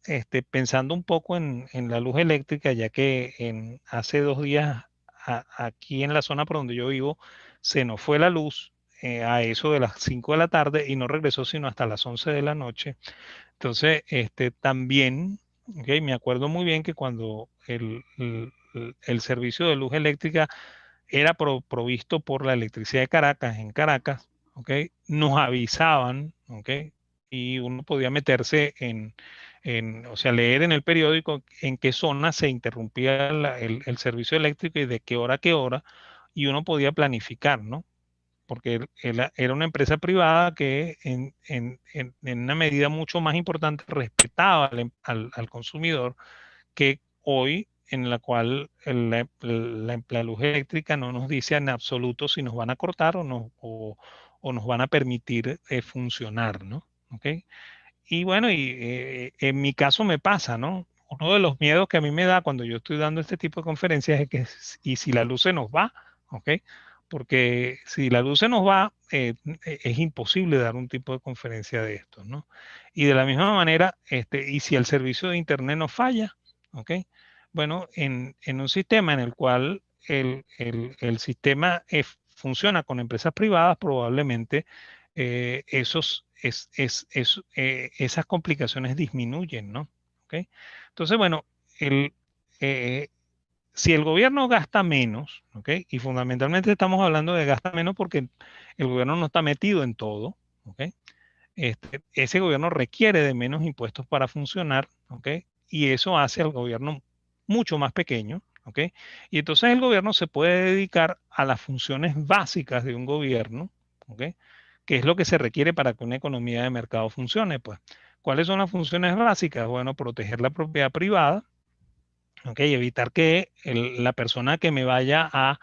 D: pensando un poco en la luz eléctrica, ya que hace 2 días aquí en la zona por donde yo vivo se nos fue la luz a eso de las 5 de la tarde y no regresó sino hasta las 11 de la noche. Entonces, también, ok, me acuerdo muy bien que cuando el servicio de luz eléctrica era provisto por la Electricidad de Caracas en Caracas, ¿ok? Nos avisaban, ¿ok? Y uno podía meterse o sea, leer en el periódico en qué zona se interrumpía el servicio eléctrico y de qué hora a qué hora, y uno podía planificar, ¿no? Porque era una empresa privada que en una medida mucho más importante respetaba al consumidor que hoy, en la cual la luz eléctrica no nos dice en absoluto si nos van a cortar o nos van a permitir funcionar, ¿no? ¿Ok? Y bueno, en mi caso me pasa, ¿no? Uno de los miedos que a mí me da cuando yo estoy dando este tipo de conferencias es que, y si la luz se nos va, ¿ok? Porque si la luz se nos va, es imposible dar un tipo de conferencia de estos, ¿no? Y de la misma manera, y si el servicio de Internet nos falla, ¿ok? Bueno, en un sistema en el cual el sistema funciona con empresas privadas, probablemente esas complicaciones disminuyen, ¿no? ¿Ok? Entonces, bueno, el, eh, si el gobierno gasta menos, ¿ok? Y fundamentalmente estamos hablando de gasta menos porque el gobierno no está metido en todo, ¿ok? Ese gobierno requiere de menos impuestos para funcionar, ¿ok? Y eso hace al gobierno mucho más pequeño, ¿ok? Y entonces el gobierno se puede dedicar a las funciones básicas de un gobierno, ¿ok? ¿Qué es lo que se requiere para que una economía de mercado funcione? Pues, ¿cuáles son las funciones básicas? Bueno, proteger la propiedad privada, ¿ok? Y evitar que la persona que me vaya a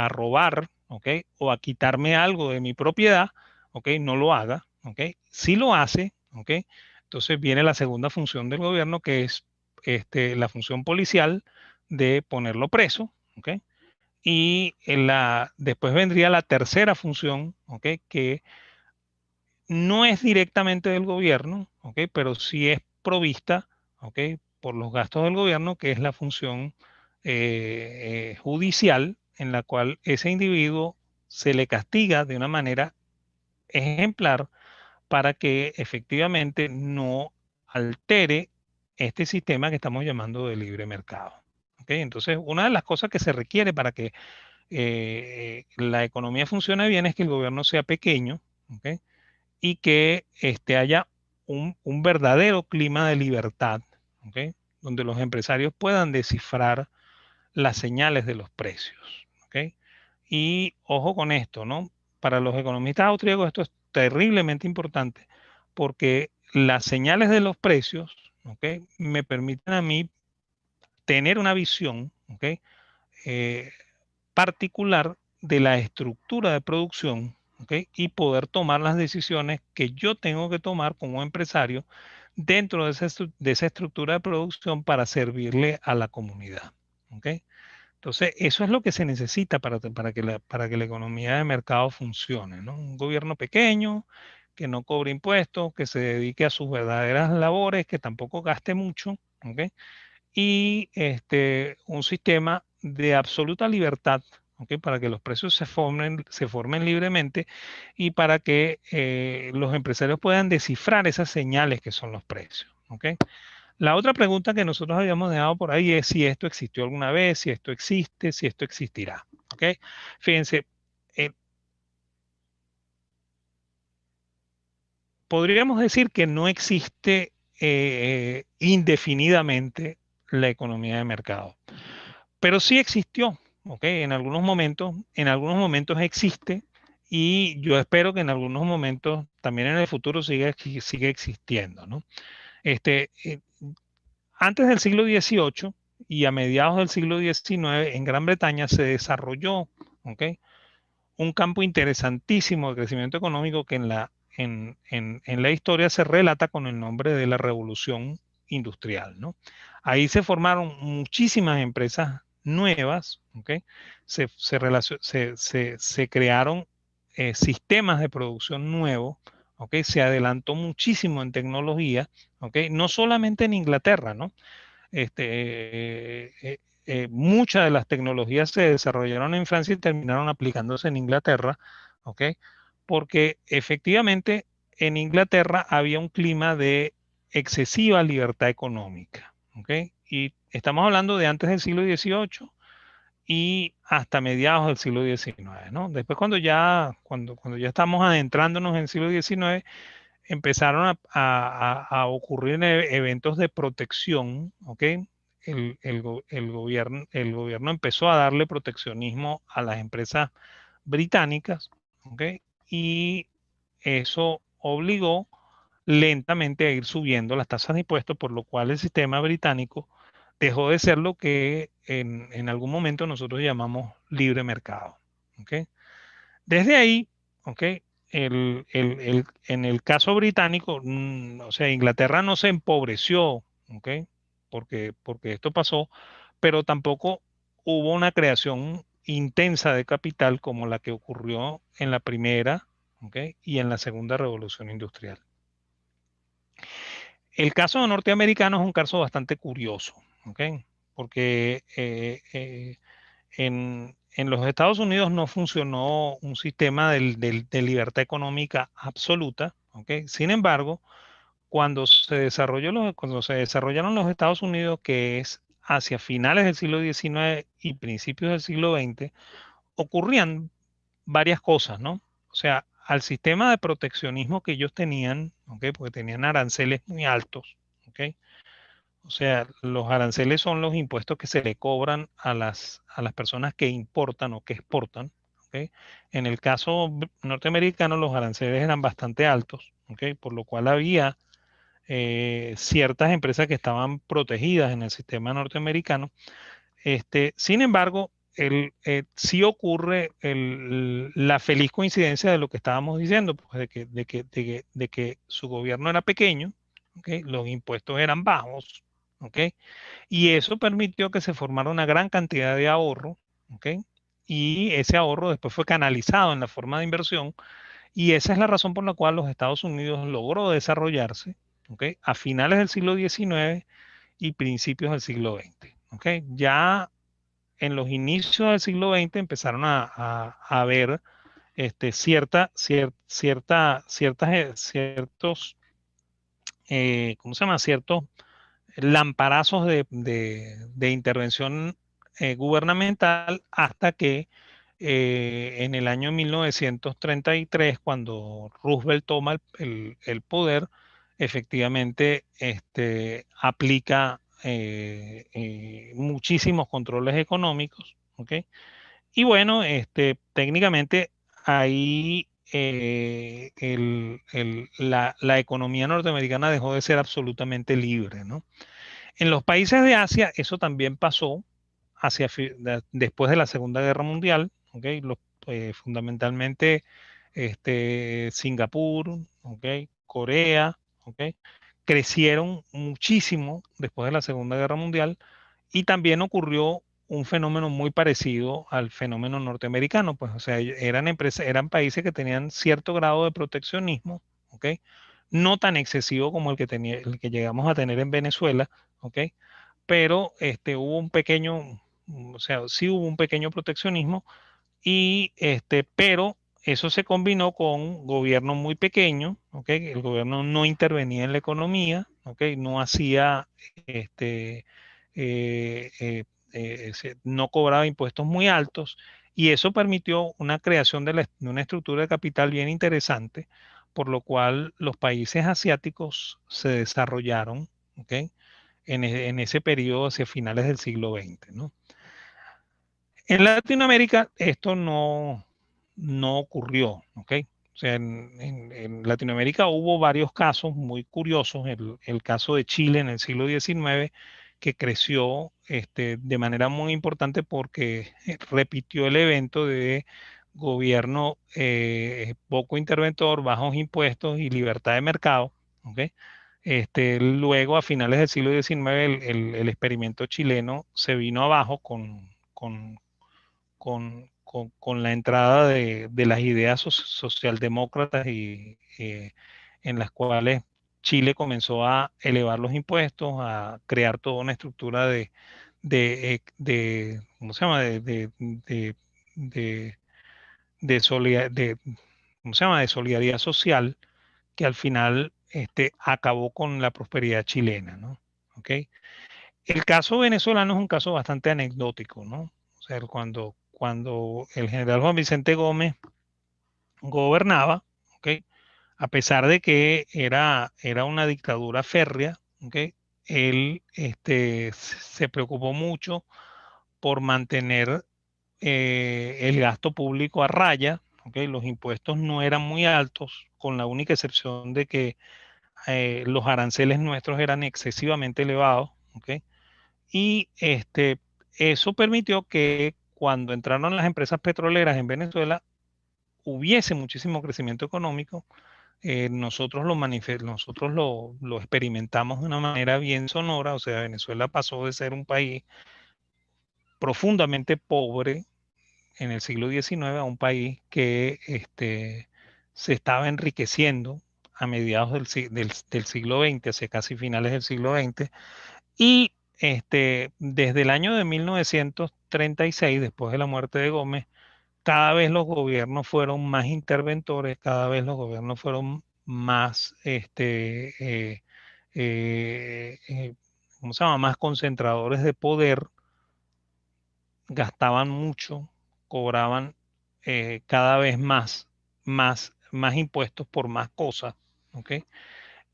D: robar, ¿ok? O a quitarme algo de mi propiedad, ¿ok? No lo haga, ¿ok? Si lo hace, ¿ok? Entonces viene la segunda función del gobierno, que es la función policial de ponerlo preso, ¿ok? Y después vendría la tercera función, ¿ok? Que no es directamente del gobierno, ¿ok? Pero sí es provista, ¿ok? Por los gastos del gobierno, que es la función judicial, en la cual ese individuo se le castiga de una manera ejemplar para que efectivamente no altere este sistema que estamos llamando de libre mercado. ¿Ok? Entonces, una de las cosas que se requiere para que la economía funcione bien es que el gobierno sea pequeño, ¿ok? Y que haya un verdadero clima de libertad, ¿ok? Donde los empresarios puedan descifrar las señales de los precios, ¿ok? Y ojo con esto, ¿no? Para los economistas austríacos esto es terriblemente importante porque las señales de los precios, ¿ok? Me permiten a mí tener una visión, ¿ok? Eh, particular de la estructura de producción, ¿ok? Y poder tomar las decisiones que yo tengo que tomar como empresario dentro de esa estructura de producción para servirle a la comunidad, ¿ok? Entonces, eso es lo que se necesita para que la economía de mercado funcione, ¿no? Un gobierno pequeño, que no cobre impuestos, que se dedique a sus verdaderas labores, que tampoco gaste mucho, ¿ok? Y un sistema de absoluta libertad, ¿ok? Para que los precios se formen libremente y para que los empresarios puedan descifrar esas señales que son los precios, ¿ok? La otra pregunta que nosotros habíamos dejado por ahí es si esto existió alguna vez, si esto existe, si esto existirá, ¿ok? Fíjense, eh, podríamos decir que no existe indefinidamente la economía de mercado. Pero sí existió, ¿ok? En algunos momentos existe y yo espero que en algunos momentos también en el futuro siga existiendo, ¿no? Este, eh, Antes del siglo XVIII y a mediados del siglo XIX en Gran Bretaña se desarrolló, ¿ok? Un campo interesantísimo de crecimiento económico que en la historia se relata con el nombre de la Revolución Industrial, ¿no? Ahí se formaron muchísimas empresas nuevas, ¿ok? Se crearon sistemas de producción nuevos, ¿ok? Se adelantó muchísimo en tecnología, ¿ok? No solamente en Inglaterra, ¿no? Muchas de las tecnologías se desarrollaron en Francia y terminaron aplicándose en Inglaterra, ¿ok? Porque efectivamente en Inglaterra había un clima de excesiva libertad económica, ¿ok? Y estamos hablando de antes del siglo XVIII y hasta mediados del siglo XIX, ¿no? Después cuando ya estamos adentrándonos en el siglo XIX, empezaron a ocurrir eventos de protección, ¿ok? El gobierno empezó a darle proteccionismo a las empresas británicas, ¿ok? Y eso obligó lentamente a ir subiendo las tasas de impuestos, por lo cual el sistema británico dejó de ser lo que en algún momento nosotros llamamos libre mercado, ¿ok? Desde ahí, ¿ok? En el caso británico, o sea, Inglaterra no se empobreció, ¿ok? Porque esto pasó, pero tampoco hubo una creación intensa de capital como la que ocurrió en la primera, ¿ok? Y en la segunda revolución industrial. El caso norteamericano es un caso bastante curioso, ¿ok? Porque en los Estados Unidos no funcionó un sistema de libertad económica absoluta, ¿ok? Sin embargo, cuando se desarrollaron los Estados Unidos, que es hacia finales del siglo XIX y principios del siglo XX, ocurrían varias cosas, ¿no? O sea, al sistema de proteccionismo que ellos tenían, ¿ok? Porque tenían aranceles muy altos, ¿ok? O sea, los aranceles son los impuestos que se le cobran a las personas que importan o que exportan, ¿ok? En el caso norteamericano, los aranceles eran bastante altos, ¿ok? Por lo cual había ciertas empresas que estaban protegidas en el sistema norteamericano. Sin embargo, sí ocurre la feliz coincidencia de lo que estábamos diciendo, pues, de que su gobierno era pequeño, ¿ok? Los impuestos eran bajos, ¿ok? Y eso permitió que se formara una gran cantidad de ahorro, ¿ok? Y ese ahorro después fue canalizado en la forma de inversión, y esa es la razón por la cual los Estados Unidos logró desarrollarse, ¿ok? A finales del siglo XIX y principios del siglo XX, ¿ok? Ya en los inicios del siglo XX empezaron a ver ciertos, ¿cómo se llama? Ciertos lamparazos de intervención gubernamental hasta que en el año 1933, cuando Roosevelt toma el poder, efectivamente aplica muchísimos controles económicos, ¿ok? Y bueno, técnicamente ahí la economía norteamericana dejó de ser absolutamente libre, ¿no? En los países de Asia eso también pasó después de la Segunda Guerra Mundial, ¿okay? Fundamentalmente Singapur, ¿okay? Corea, ¿okay? Crecieron muchísimo después de la Segunda Guerra Mundial, y también ocurrió un fenómeno muy parecido al fenómeno norteamericano, pues, o sea, eran países que tenían cierto grado de proteccionismo, ¿okay? No tan excesivo como el que llegamos a tener en Venezuela, ¿ok? Pero hubo un pequeño, o sea, sí hubo un pequeño proteccionismo, pero eso se combinó con gobierno muy pequeño, ¿ok? El gobierno no intervenía en la economía, ¿ok? No hacía, este, no cobraba impuestos muy altos, y eso permitió una creación de una estructura de capital bien interesante, por lo cual los países asiáticos se desarrollaron, ¿ok? En ese periodo hacia finales del siglo XX, ¿no? En Latinoamérica esto no ocurrió, ¿ok? O sea, en Latinoamérica hubo varios casos muy curiosos. El caso de Chile en el siglo XIX, que creció de manera muy importante porque repitió el evento de gobierno poco interventor, bajos impuestos y libertad de mercado, ¿ok? Luego, a finales del siglo XIX, el experimento chileno se vino abajo con con la entrada de las ideas socialdemócratas y en las cuales Chile comenzó a elevar los impuestos, a crear toda una estructura ¿cómo se llama? ¿Cómo se llama? De solidaridad social, que al final acabó con la prosperidad chilena, ¿no? ¿Ok? El caso venezolano es un caso bastante anecdótico, ¿no? O sea, cuando el general Juan Vicente Gómez gobernaba, ¿ok? A pesar de que era una dictadura férrea, ¿ok? Él se preocupó mucho por mantener el gasto público a raya, ¿ok? Los impuestos no eran muy altos, con la única excepción de que los aranceles nuestros eran excesivamente elevados, ¿ok? Y eso permitió que cuando entraron las empresas petroleras en Venezuela hubiese muchísimo crecimiento económico. Nosotros lo experimentamos de una manera bien sonora. O sea, Venezuela pasó de ser un país profundamente pobre en el siglo XIX a un país que se estaba enriqueciendo a mediados del siglo XX, hacia casi finales del siglo XX. Y desde el año de 1936, después de la muerte de Gómez, cada vez los gobiernos fueron más interventores, cada vez los gobiernos fueron más, ¿cómo se llama? Más concentradores de poder, gastaban mucho, cobraban cada vez más impuestos por más cosas, ¿ok?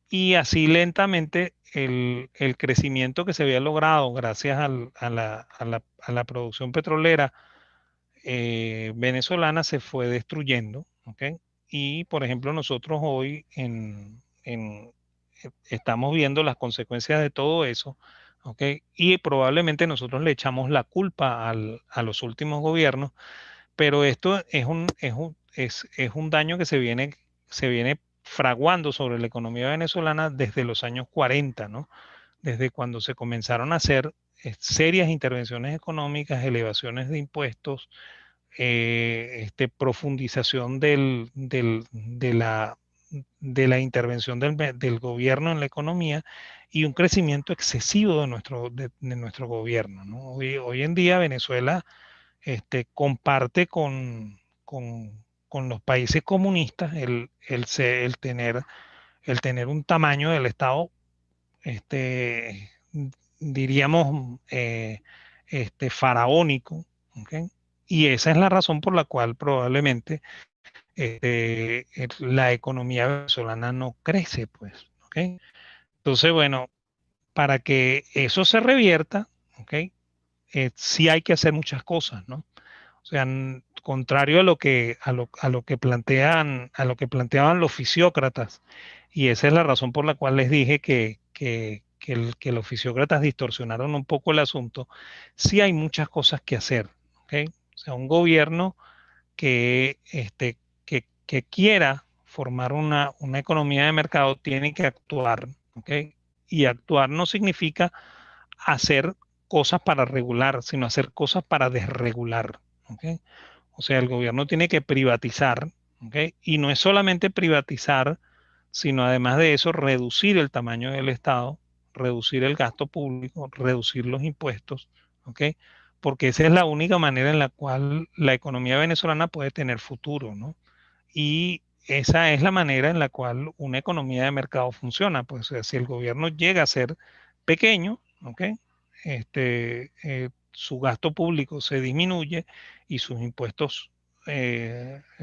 D: Y así lentamente el crecimiento que se había logrado gracias a la producción petrolera venezolana se fue destruyendo, ¿ok? Y por ejemplo nosotros hoy estamos viendo las consecuencias de todo eso, ¿ok? Y probablemente nosotros le echamos la culpa a los últimos gobiernos, pero esto es un daño que se viene fraguando sobre la economía venezolana desde los años 40, ¿no? Desde cuando se comenzaron a hacer serias intervenciones económicas, elevaciones de impuestos, profundización de la intervención del gobierno en la economía y un crecimiento excesivo de nuestro gobierno, ¿no? Hoy en día Venezuela comparte con los países comunistas el tener un tamaño del Estado, este, diríamos, faraónico, ¿ok? Y esa es la razón por la cual probablemente la economía venezolana no crece, pues, ¿ok? Entonces, bueno, para que eso se revierta, ¿ok? Sí hay que hacer muchas cosas, ¿no? O sea, contrario a lo que planteaban los fisiócratas, y esa es la razón por la cual les dije que los fisiócratas distorsionaron un poco el asunto. Sí hay muchas cosas que hacer, ¿ok? O sea, un gobierno que quiera formar una economía de mercado tiene que actuar, ¿ok? Y actuar no significa hacer cosas para regular, sino hacer cosas para desregular, ¿ok? O sea, el gobierno tiene que privatizar, ¿ok? Y no es solamente privatizar, sino además de eso, reducir el tamaño del Estado, reducir el gasto público, reducir los impuestos, ¿ok? Porque esa es la única manera en la cual la economía venezolana puede tener futuro, ¿no? Y esa es la manera en la cual una economía de mercado funciona. Pues, o sea, si el gobierno llega a ser pequeño, ¿ok? Su gasto público se disminuye y sus impuestos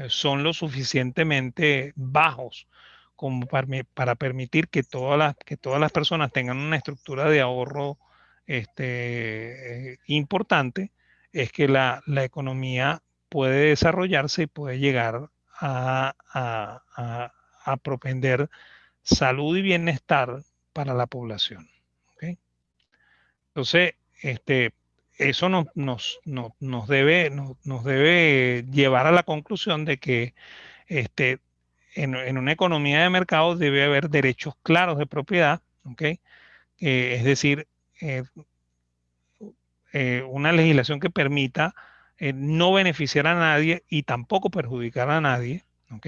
D: son lo suficientemente bajos como para permitir que todas las personas tengan una estructura de ahorro importante, es que la economía puede desarrollarse y puede llegar a propender salud y bienestar para la población. ¿Ok? Entonces, eso nos debe llevar a la conclusión de que este, en una economía de mercado debe haber derechos claros de propiedad, ¿ok? Es decir, una legislación que permita no beneficiar a nadie y tampoco perjudicar a nadie, ¿ok?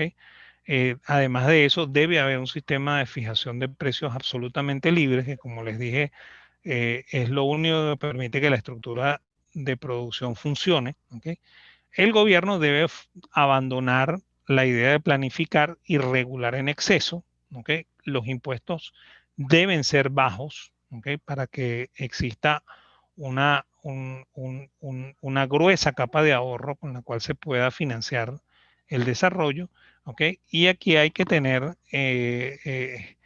D: Además de eso, debe haber un sistema de fijación de precios absolutamente libre, que como les dije, es lo único que permite que la estructura de producción funcione, ¿ok? El gobierno debe abandonar la idea de planificar y regular en exceso, ¿ok? Los impuestos deben ser bajos, ¿ok? Para que exista una gruesa capa de ahorro con la cual se pueda financiar el desarrollo, ¿ok? Y aquí hay que tener en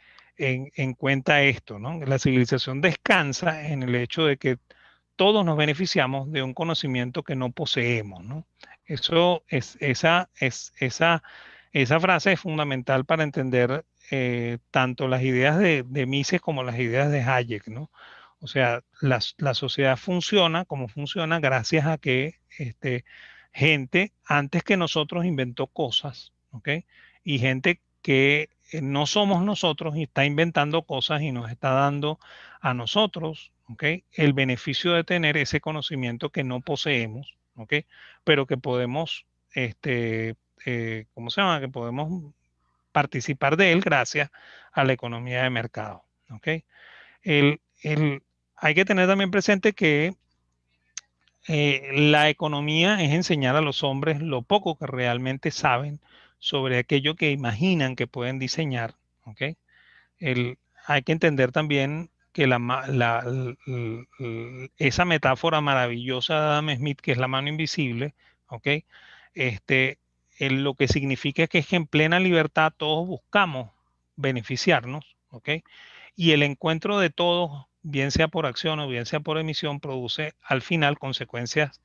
D: cuenta esto, ¿no? La civilización descansa en el hecho de que todos nos beneficiamos de un conocimiento que no poseemos, ¿no? Esa frase es fundamental para entender tanto las ideas de Mises como las ideas de Hayek, ¿no? O sea, la sociedad funciona como funciona gracias a que gente antes que nosotros inventó cosas, ¿ok? Y gente que no somos nosotros y está inventando cosas y nos está dando a nosotros, ¿ok? El beneficio de tener ese conocimiento que no poseemos, ¿ok? Pero que podemos, ¿cómo se llama? Que podemos participar de él gracias a la economía de mercado, ¿ok? El, el, hay que tener también presente que la economía es enseñar a los hombres lo poco que realmente saben sobre aquello que imaginan que pueden diseñar, ¿ok? Hay que entender también que esa metáfora maravillosa de Adam Smith, que es la mano invisible, ¿ok? Este, lo que significa es que en plena libertad todos buscamos beneficiarnos, ¿ok? Y el encuentro de todos, bien sea por acción o bien sea por emisión, produce al final consecuencias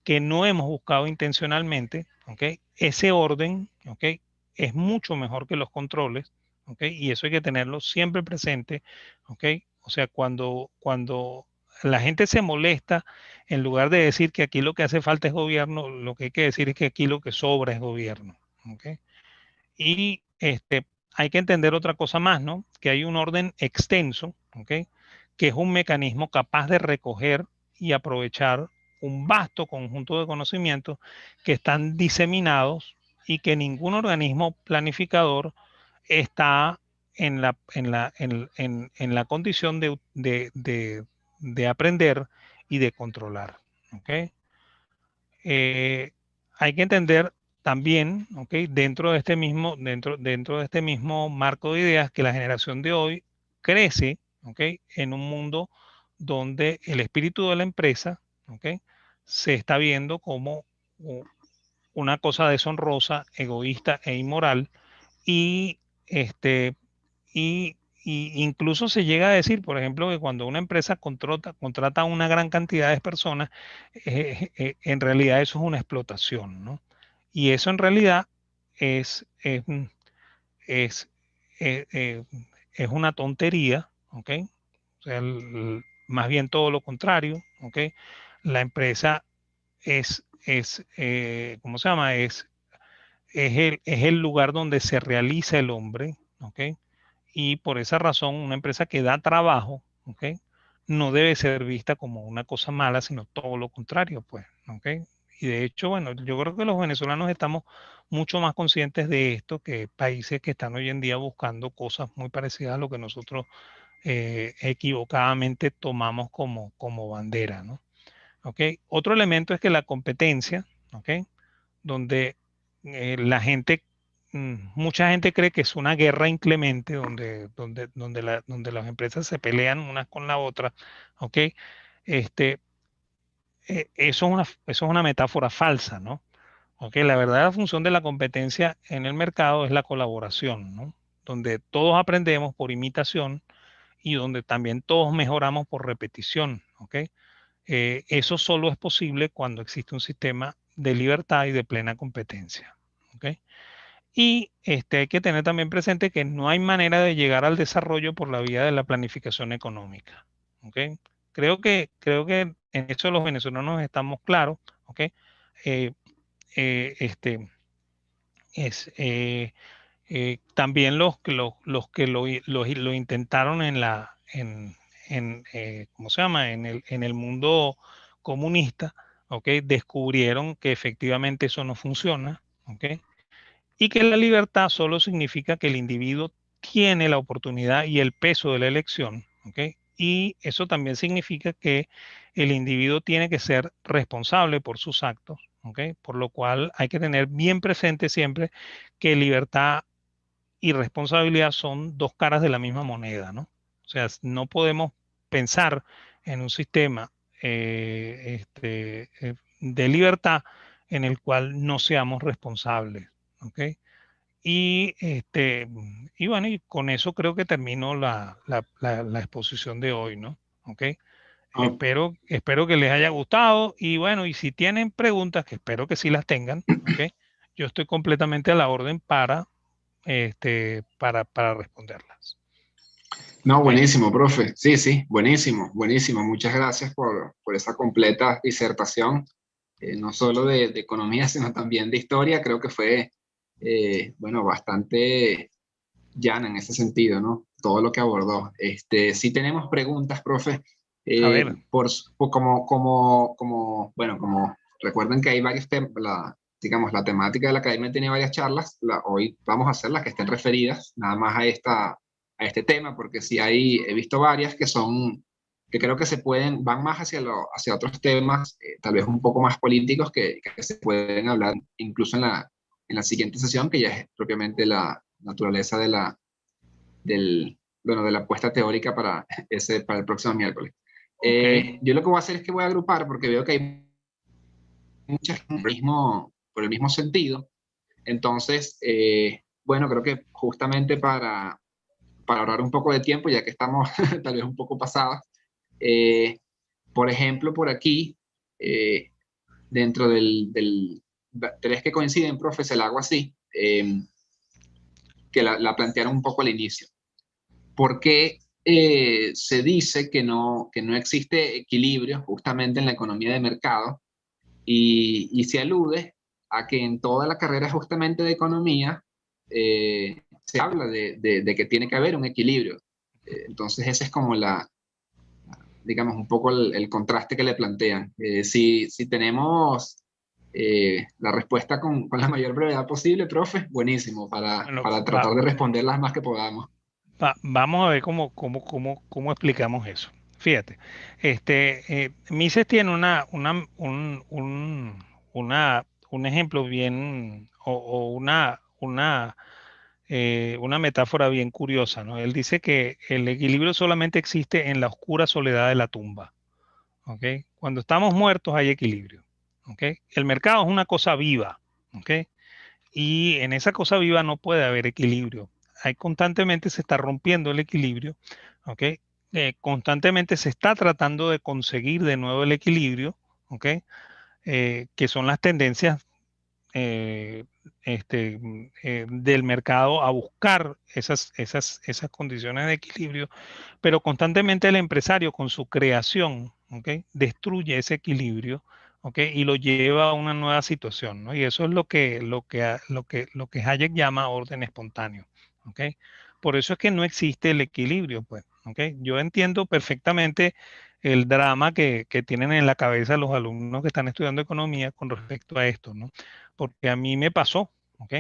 D: que no hemos buscado intencionalmente, ¿ok? Ese orden, ¿ok? Es mucho mejor que los controles, ¿ok? Y eso hay que tenerlo siempre presente, ¿ok? O sea, cuando la gente se molesta, en lugar de decir que aquí lo que hace falta es gobierno, lo que hay que decir es que aquí lo que sobra es gobierno, ¿ok? Y hay que entender otra cosa más, ¿no? Que hay un orden extenso, ¿ok? Que es un mecanismo capaz de recoger y aprovechar un vasto conjunto de conocimientos que están diseminados y que ningún organismo planificador está en la condición de aprender y de controlar. ¿Ok? Hay que entender también, ¿ok? Dentro de este mismo marco de ideas, que la generación de hoy crece, ¿ok? En un mundo donde el espíritu de la empresa, ¿ok? Se está viendo como una cosa deshonrosa, egoísta e inmoral y este y incluso se llega a decir, por ejemplo, que cuando una empresa contrata a una gran cantidad de personas, en realidad eso es una explotación, ¿no? Y eso en realidad es, es, mm, es, eh, eh, es una tontería, ¿ok? O sea, más bien todo lo contrario, ¿ok? La empresa ¿cómo se llama? Es el lugar donde se realiza el hombre, ¿ok? Y por esa razón, una empresa que da trabajo, ¿ok? No debe ser vista como una cosa mala, sino todo lo contrario, pues, ¿ok? Y de hecho, bueno, yo creo que los venezolanos estamos mucho más conscientes de esto que países que están hoy en día buscando cosas muy parecidas a lo que nosotros equivocadamente tomamos como bandera, ¿no? ¿Ok? Otro elemento es que la competencia, ¿ok? Donde mucha gente cree que es una guerra inclemente donde las empresas se pelean unas con la otra, ¿ok? Este, eso es una metáfora falsa, ¿no? ¿Ok? La verdadera función de la competencia en el mercado es la colaboración, ¿no? Donde todos aprendemos por imitación y donde también todos mejoramos por repetición, ¿ok? Eso solo es posible cuando existe un sistema de libertad y de plena competencia, ¿ok? Y hay que tener también presente que no hay manera de llegar al desarrollo por la vía de la planificación económica. ¿Ok? Creo que en eso los venezolanos estamos claros. ¿Ok? Eh, eh, este, también los que lo intentaron ¿cómo se llama? En el mundo comunista, ¿ok? Descubrieron que efectivamente eso no funciona, ¿ok? Y que la libertad solo significa que el individuo tiene la oportunidad y el peso de la elección, ¿ok? Y eso también significa que el individuo tiene que ser responsable por sus actos, ¿ok? Por lo cual hay que tener bien presente siempre que libertad y responsabilidad son dos caras de la misma moneda, ¿no? O sea, no podemos pensar en un sistema de libertad en el cual no seamos responsables, ¿ok? Y bueno, y con eso creo que termino la exposición de hoy, ¿no? ¿Ok?
C: Oh,
D: Espero que les haya gustado y bueno, y si tienen preguntas, que espero que sí las tengan, ¿ok? Yo estoy completamente a la orden para responderlas.
C: no,
D: ¿Ok?
C: buenísimo, profe. Sí, sí, buenísimo, buenísimo. Muchas gracias por esa completa disertación, no solo de economía, sino también de historia. Creo que fue, bueno, bastante llana en ese sentido, ¿no? Todo lo que abordó. Sí tenemos preguntas, profe.
D: A ver,
C: Bueno, como recuerden que hay varios temas, digamos, la temática de la academia tiene varias charlas. Hoy vamos a hacer las que estén referidas nada más a este tema, porque sí he visto varias que son, que creo que van más hacia otros temas, tal vez un poco más políticos, que se pueden hablar incluso en la siguiente sesión, que ya es propiamente la naturaleza bueno, de la apuesta teórica para el próximo miércoles.
D: ok,
C: Yo lo que voy a hacer es que voy a agrupar, porque veo que hay muchas por el mismo sentido. Entonces, bueno, creo que justamente para ahorrar un poco de tiempo, ya que estamos tal vez un poco pasados, eh, por ejemplo, por aquí, eh, dentro del tres que coinciden, profe, se la hago así, que la plantearon un poco al inicio. ¿Por qué se dice que no existe equilibrio justamente en la economía de mercado? Y se alude a que en toda la carrera justamente de economía se habla de que tiene que haber un equilibrio. Entonces ese es como digamos, un poco el contraste que le plantean. Si tenemos la respuesta con la mayor brevedad posible, profe, buenísimo,
D: bueno,
C: para tratar de responder las más que podamos.
D: vamos a ver cómo explicamos eso. Fíjate, Mises tiene un ejemplo bien, o una metáfora bien curiosa, ¿no? Él dice que el equilibrio solamente existe en la oscura soledad de la tumba, ¿ok? Cuando estamos muertos hay equilibrio, ¿ok? El mercado es una cosa viva, ¿ok? Y en esa cosa viva no puede haber equilibrio. Hay constantemente se está rompiendo el equilibrio, ¿ok? Constantemente se está tratando de conseguir de nuevo el equilibrio, ¿ok? Que son las tendencias eh, del mercado a buscar esas condiciones de equilibrio, pero constantemente el empresario con su creación, ¿ok? Destruye ese equilibrio, ¿ok? Y lo lleva a una nueva situación, ¿no? Y eso es lo que Hayek llama orden espontáneo, ¿ok? Por eso es que no existe el equilibrio, pues, ¿ok? Yo entiendo perfectamente el drama que tienen en la cabeza los alumnos que están estudiando economía con respecto a esto, ¿no? Porque a mí me pasó, ¿ok?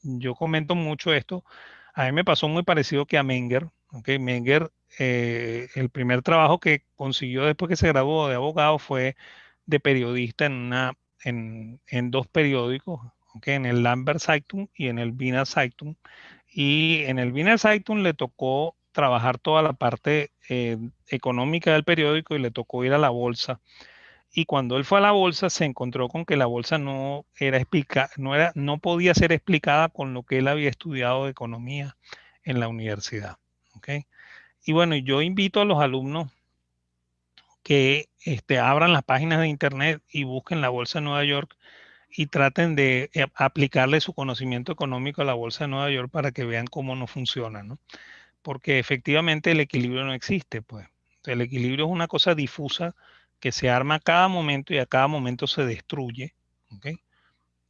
D: Yo comento mucho esto. A mí me pasó muy parecido que a Menger, ¿ok? Menger, el primer trabajo que consiguió después que se graduó de abogado fue de periodista en dos periódicos, ¿ok? En el Lambert Zeitung y en el Wiener Zeitung. Y en el Wiener Zeitung le tocó trabajar toda la parte económica del periódico y le tocó ir a la bolsa. Y cuando él fue a la bolsa, se encontró con que la bolsa no podía ser explicada con lo que él había estudiado de economía en la universidad. ¿Ok? Y bueno, yo invito a los alumnos que abran las páginas de internet y busquen la bolsa de Nueva York y traten de aplicarle su conocimiento económico a la bolsa de Nueva York para que vean cómo no funciona, ¿no? Porque efectivamente el equilibrio no existe, pues. El equilibrio es una cosa difusa que se arma a cada momento y a cada momento se destruye, ¿ok?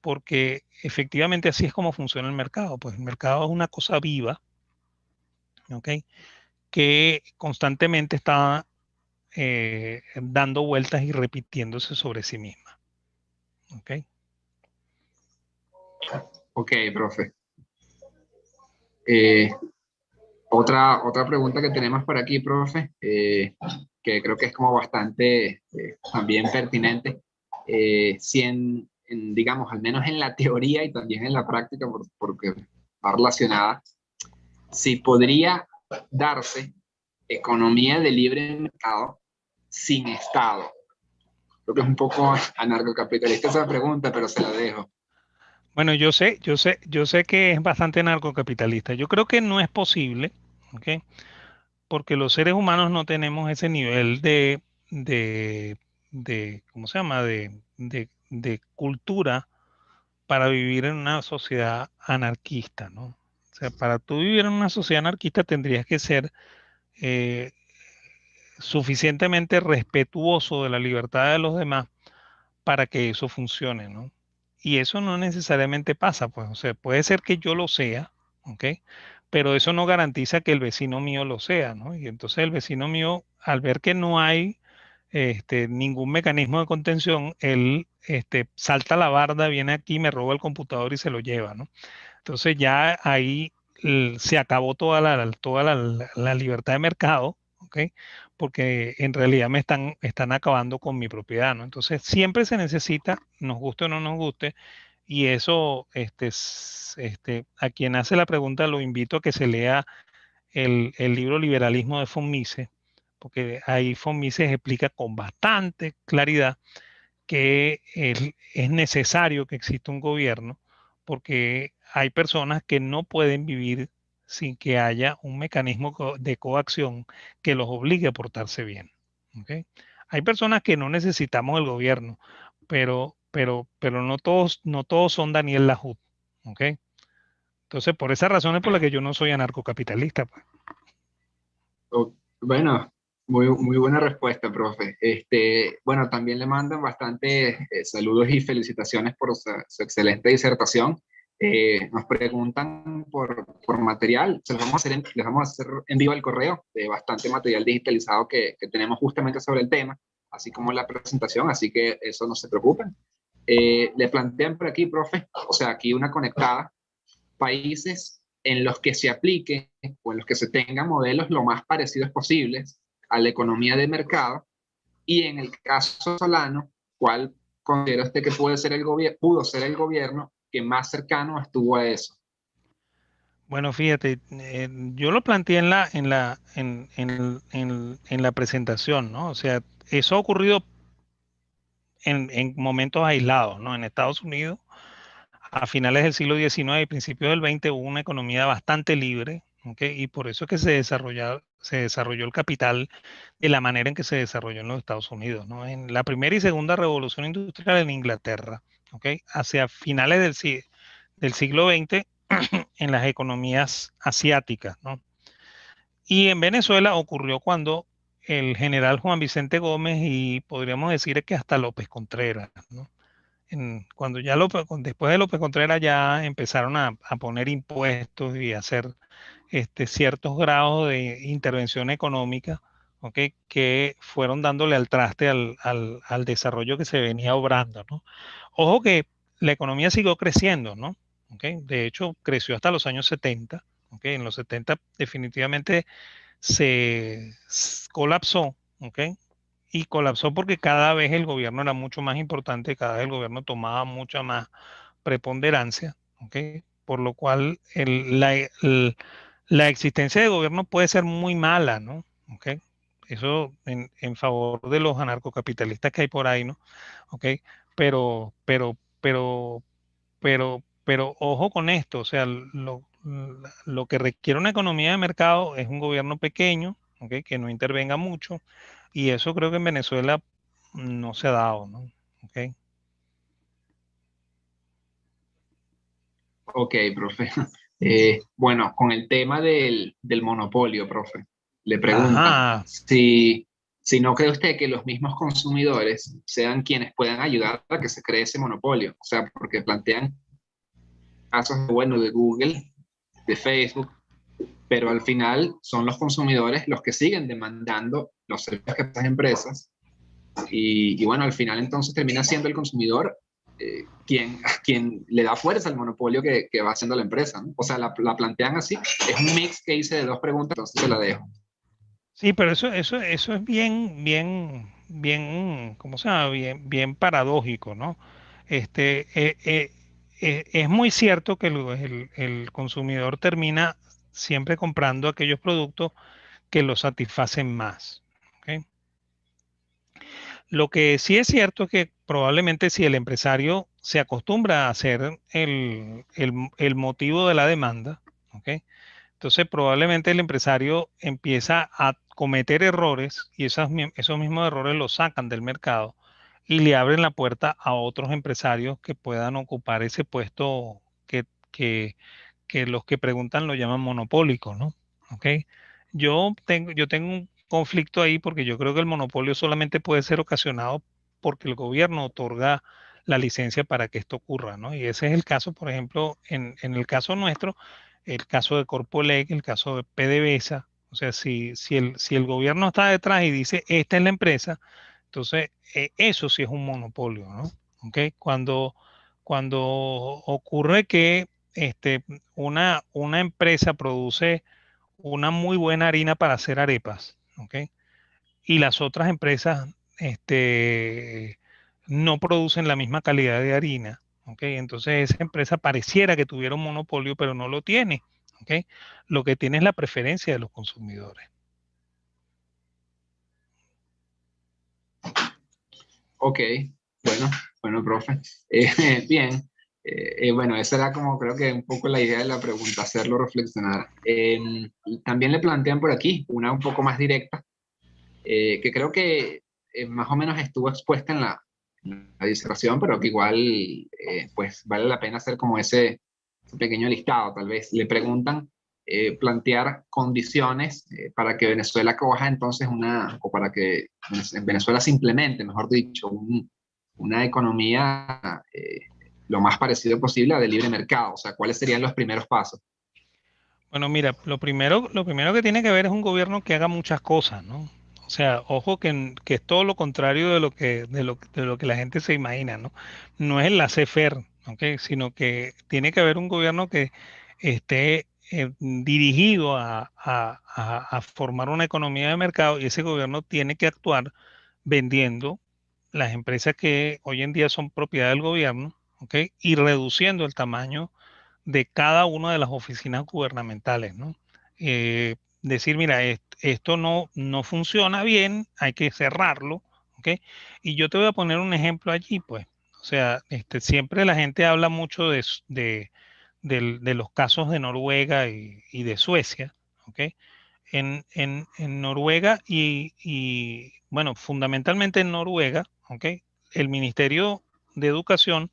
D: Porque efectivamente así es como funciona el mercado, pues el mercado es una cosa viva, ¿ok? Que constantemente está dando vueltas y repitiéndose sobre sí misma. ¿Ok?
C: Ok, profe. Otra pregunta que tenemos por aquí, profe, que creo que es como bastante también pertinente. Si digamos, al menos en la teoría y también en la práctica, porque va relacionada, si podría darse economía de libre mercado sin Estado. Creo que es un poco anarcocapitalista esa pregunta, pero se la dejo.
D: Bueno, yo sé que es bastante narcocapitalista. Yo creo que no es posible, ¿ok? Porque los seres humanos no tenemos ese nivel de, ¿cómo se llama? De cultura para vivir en una sociedad anarquista, ¿no? O sea, para tú vivir en una sociedad anarquista tendrías que ser eh, suficientemente respetuoso de la libertad de los demás para que eso funcione, ¿no? Y eso no necesariamente pasa, pues, o sea, puede ser que yo lo sea, ¿ok? Pero eso no garantiza que el vecino mío lo sea, ¿no? Y entonces el vecino mío, al ver que no hay ningún mecanismo de contención, él salta la barda, viene aquí, me roba el computador y se lo lleva, ¿no? Entonces ya ahí se acabó toda la libertad de mercado, ¿ok? Porque en realidad están acabando con mi propiedad, ¿no? Entonces siempre se necesita, nos guste o no nos guste, y eso, a quien hace la pregunta lo invito a que se lea el libro Liberalismo de von Mises, porque ahí von Mises explica con bastante claridad que es necesario que exista un gobierno porque hay personas que no pueden vivir sin que haya un mecanismo de coacción que los obligue a portarse bien. ¿Ok? Hay personas que no necesitamos el gobierno, pero no todos son Daniel Lahoud. ¿Ok? Entonces, por esas razones por las que yo no soy anarcocapitalista, pues.
C: Bueno, muy buena respuesta, profe. Bueno, también le mandan bastante saludos y felicitaciones por su excelente disertación. Nos preguntan por material. Les vamos a hacer en vivo el correo de bastante material digitalizado que tenemos justamente sobre el tema, así como la presentación, así que eso no se preocupen. Le plantean por aquí, profe, o sea, aquí una conectada países en los que se aplique o en los que se tengan modelos lo más parecidos posibles a la economía de mercado y en el caso solano, ¿cuál considera usted que pudo ser el gobierno que más cercano estuvo a eso?
D: Bueno, fíjate, yo lo planteé en la presentación, ¿no? O sea, eso ha ocurrido en momentos aislados, ¿no? En Estados Unidos, a finales del siglo XIX y principios del XX hubo una economía bastante libre, ¿ok? Y por eso es que se desarrolló el capital de la manera en que se desarrolló en los Estados Unidos, ¿no? En la primera y segunda revolución industrial en Inglaterra, ¿ok? Hacia finales del siglo XX en las economías asiáticas, ¿no? Y en Venezuela ocurrió cuando el general Juan Vicente Gómez y podríamos decir que hasta López Contreras, ¿no? Cuando ya después de López Contreras ya empezaron a poner impuestos y a hacer ciertos grados de intervención económica, ¿ok? Que fueron dándole al traste al desarrollo que se venía obrando, ¿no? Ojo que la economía siguió creciendo, ¿no? ¿Ok? De hecho, creció hasta los años 70, ¿ok? En los 70 definitivamente colapsó, ¿ok? Y colapsó porque cada vez el gobierno era mucho más importante, cada vez el gobierno tomaba mucha más preponderancia, ¿ok? Por lo cual la existencia de gobierno puede ser muy mala, ¿no? ¿Ok? Eso en favor de los anarcocapitalistas que hay por ahí, ¿no? ¿Ok? Pero, pero, pero, pero ojo con esto, o sea, lo que requiere una economía de mercado es un gobierno pequeño, ¿ok? Que no intervenga mucho, y eso creo que en Venezuela no se ha dado, ¿no? ¿Ok?
C: Ok, profe. Bueno, con el tema del monopolio, profe, le preguntan
D: Ajá.
C: si no cree usted que los mismos consumidores sean quienes puedan ayudar a que se cree ese monopolio. O sea, porque plantean casos, bueno, de Google, de Facebook, pero al final son los consumidores los que siguen demandando los servicios que estas empresas y bueno, al final entonces termina siendo el consumidor quien le da fuerza al monopolio que va haciendo la empresa, ¿no? O sea, la plantean así, es un mix que hice de dos preguntas, entonces se la dejo.
D: Sí, pero eso es ¿cómo se llama? Bien paradójico, ¿no? Este, es muy cierto que el consumidor termina siempre comprando aquellos productos que lo satisfacen más. ¿Ok? Lo que sí es cierto es que probablemente si el empresario se acostumbra a ser el motivo de la demanda, ¿ok? Entonces probablemente el empresario empieza a cometer errores y esos mismos errores los sacan del mercado y le abren la puerta a otros empresarios que puedan ocupar ese puesto que, que los que preguntan lo llaman monopólico, ¿no? ¿Ok? Yo tengo un conflicto ahí porque yo creo que el monopolio solamente puede ser ocasionado porque el gobierno otorga la licencia para que esto ocurra, ¿no? Y ese es el caso, por ejemplo, en el caso nuestro, el caso de Corpolec, el caso de PDVSA. O sea, si el gobierno está detrás y dice, esta es la empresa, entonces eso sí es un monopolio, ¿no? ¿Ok? Cuando ocurre que una empresa produce una muy buena harina para hacer arepas, ¿ok? Y las otras empresas no producen la misma calidad de harina, ¿ok? Entonces esa empresa pareciera que tuviera un monopolio, pero no lo tiene, ¿ok? Lo que tiene es la preferencia de los consumidores.
C: Ok, bueno, profe. Bien, bueno, esa era como creo que un poco la idea de la pregunta, hacerlo reflexionar. También le plantean por aquí una un poco más directa, que creo que más o menos estuvo expuesta en la disertación, pero que igual pues vale la pena hacer como ese pequeño listado, tal vez. Le preguntan plantear condiciones para que Venezuela coja entonces o para que en Venezuela se implemente, mejor dicho, una economía lo más parecido posible a de libre mercado. O sea, ¿cuáles serían los primeros pasos?
D: Bueno, mira, lo primero que tiene que haber es un gobierno que haga muchas cosas, ¿no? O sea, ojo que es todo lo contrario de lo que la gente se imagina, ¿no? No es el laissez-faire, ¿ok? Sino que tiene que haber un gobierno que esté dirigido a formar una economía de mercado y ese gobierno tiene que actuar vendiendo las empresas que hoy en día son propiedad del gobierno, ¿ok? Y reduciendo el tamaño de cada una de las oficinas gubernamentales, ¿no? Decir, mira, esto no funciona bien, hay que cerrarlo, ¿ok? Y yo te voy a poner un ejemplo allí, pues. O sea, siempre la gente habla mucho de los casos de Noruega y de Suecia, ¿ok? En Noruega bueno, fundamentalmente en Noruega, ¿ok? El Ministerio de Educación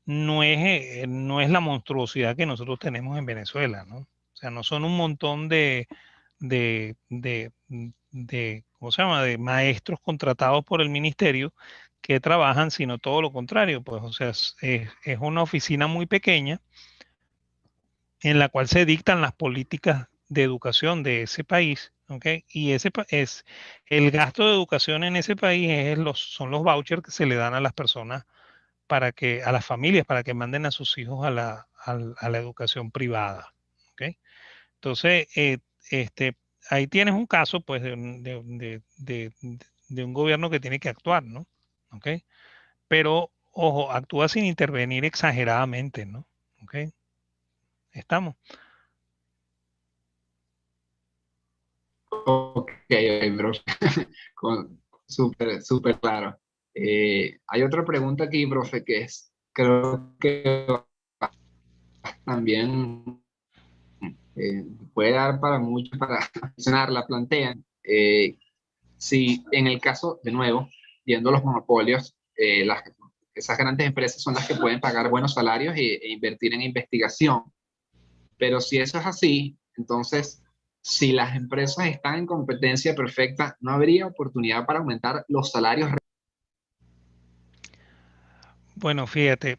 D: no es la monstruosidad que nosotros tenemos en Venezuela, ¿no? O sea, no son un montón de, de, ¿cómo se llama? De maestros contratados por el ministerio que trabajan, sino todo lo contrario, pues, o sea, es una oficina muy pequeña en la cual se dictan las políticas de educación de ese país, ¿ok? Y es el gasto de educación en ese país son los vouchers que se le dan a las personas a las familias, para que manden a sus hijos a la educación privada. ¿Ok? Entonces, ahí tienes un caso, pues, de un gobierno que tiene que actuar, ¿no? ¿Ok? Pero, ojo, actúa sin intervenir exageradamente, ¿no? ¿Ok? Estamos.
C: Ok, bro. Súper, súper claro. Hay otra pregunta aquí, profe, que creo que también puede dar para mucho para mencionar, la plantean. Si en el caso, de nuevo, viendo los monopolios, esas grandes empresas son las que pueden pagar buenos salarios e invertir en investigación. Pero si eso es así, entonces, si las empresas están en competencia perfecta, ¿no habría oportunidad para aumentar los salarios?
D: Bueno, fíjate,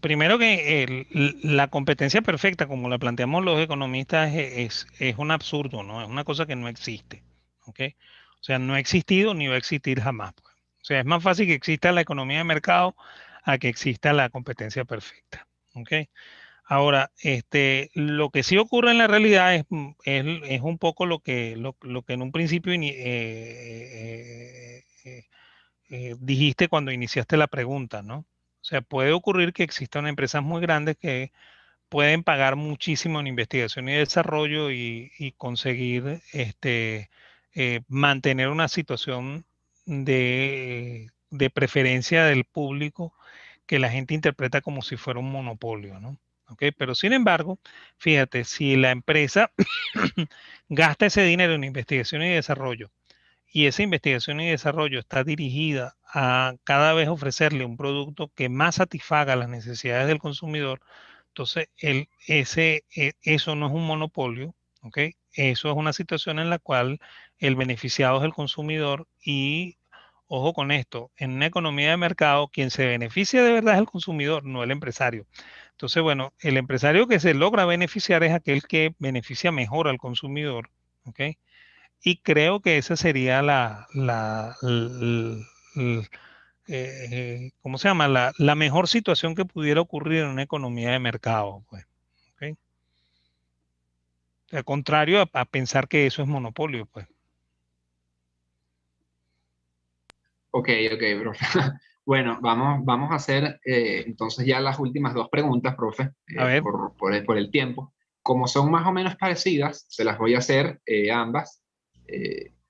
D: Primero que la competencia perfecta, como la planteamos los economistas, es un absurdo, ¿no? Es una cosa que no existe, ¿ok? O sea, no ha existido ni va a existir jamás, pues. O sea, es más fácil que exista la economía de mercado a que exista la competencia perfecta, ¿ok? Ahora, lo que sí ocurre en la realidad es un poco lo que en un principio dijiste cuando iniciaste la pregunta, ¿no? O sea, puede ocurrir que existan empresas muy grandes que pueden pagar muchísimo en investigación y desarrollo y conseguir mantener una situación de preferencia del público que la gente interpreta como si fuera un monopolio, ¿no? ¿Ok? Pero sin embargo, fíjate, si la empresa gasta ese dinero en investigación y desarrollo, y esa investigación y desarrollo está dirigida a cada vez ofrecerle un producto que más satisfaga las necesidades del consumidor, entonces eso no es un monopolio, ¿ok? Eso es una situación en la cual el beneficiado es el consumidor y, ojo con esto, en una economía de mercado, quien se beneficia de verdad es el consumidor, no el empresario. Entonces, bueno, el empresario que se logra beneficiar es aquel que beneficia mejor al consumidor, ¿ok? Y creo que esa sería ¿cómo se llama? La mejor situación que pudiera ocurrir en una economía de mercado, pues. ¿Ok? Al contrario a pensar que eso es monopolio, pues.
C: Ok, ok, profe. Bueno, vamos a hacer entonces ya las últimas dos preguntas, profe,
D: A ver,
C: por el tiempo. Como son más o menos parecidas, se las voy a hacer ambas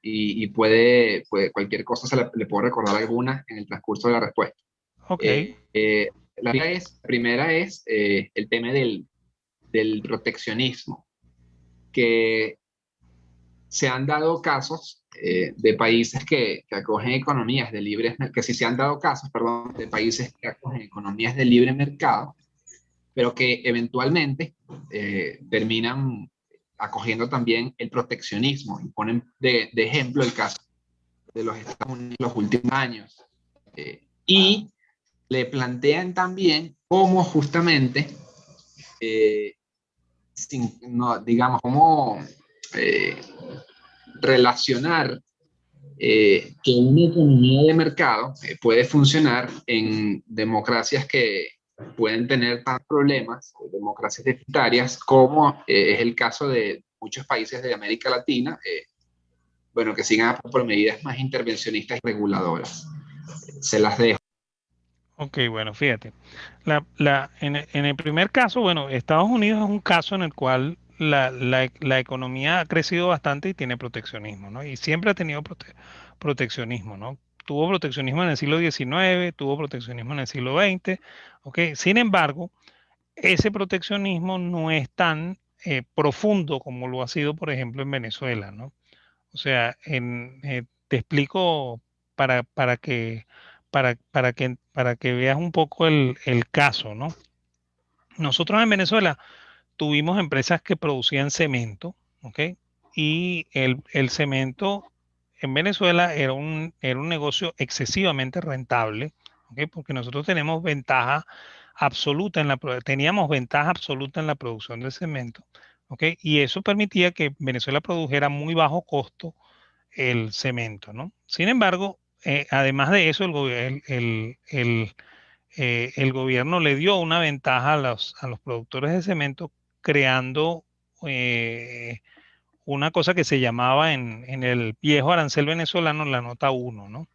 C: y cualquier cosa le puedo recordar alguna en el transcurso de la respuesta.
D: ok,
C: La primera es el tema del proteccionismo, que se han dado casos de países que acogen economías de libre, que sí se han dado casos, perdón, de países que acogen economías de libre mercado, pero que eventualmente terminan acogiendo también el proteccionismo y ponen de ejemplo el caso de los Estados Unidos en los últimos años. Y le plantean también cómo justamente, no, digamos, cómo eh, relacionar que una economía de mercado puede funcionar en democracias que pueden tener tantos problemas, democracias deficitarias, como es el caso de muchos países de América Latina, bueno, que sigan por medidas más intervencionistas y reguladoras. Se las dejo.
D: ok, bueno, fíjate. En el primer caso, bueno, Estados Unidos es un caso en el cual la economía ha crecido bastante y tiene proteccionismo, ¿no? Y siempre ha tenido proteccionismo, ¿no? Tuvo proteccionismo en el siglo XIX, tuvo proteccionismo en el siglo XX, ¿ok? Sin embargo, ese proteccionismo no es tan profundo como lo ha sido, por ejemplo, en Venezuela, ¿no? O sea, te explico para que, para que veas un poco el caso, ¿no? Nosotros en Venezuela tuvimos empresas que producían cemento, ¿ok? Y el cemento en Venezuela era un negocio excesivamente rentable, ¿ok? Porque nosotros teníamos ventaja absoluta en la producción del cemento, ¿ok? Y eso permitía que Venezuela produjera muy bajo costo el cemento, ¿no? Sin embargo, además de eso, el gobierno le dio una ventaja a los productores de cemento creando eh, una cosa que se llamaba en el viejo arancel venezolano la nota uno, ¿no?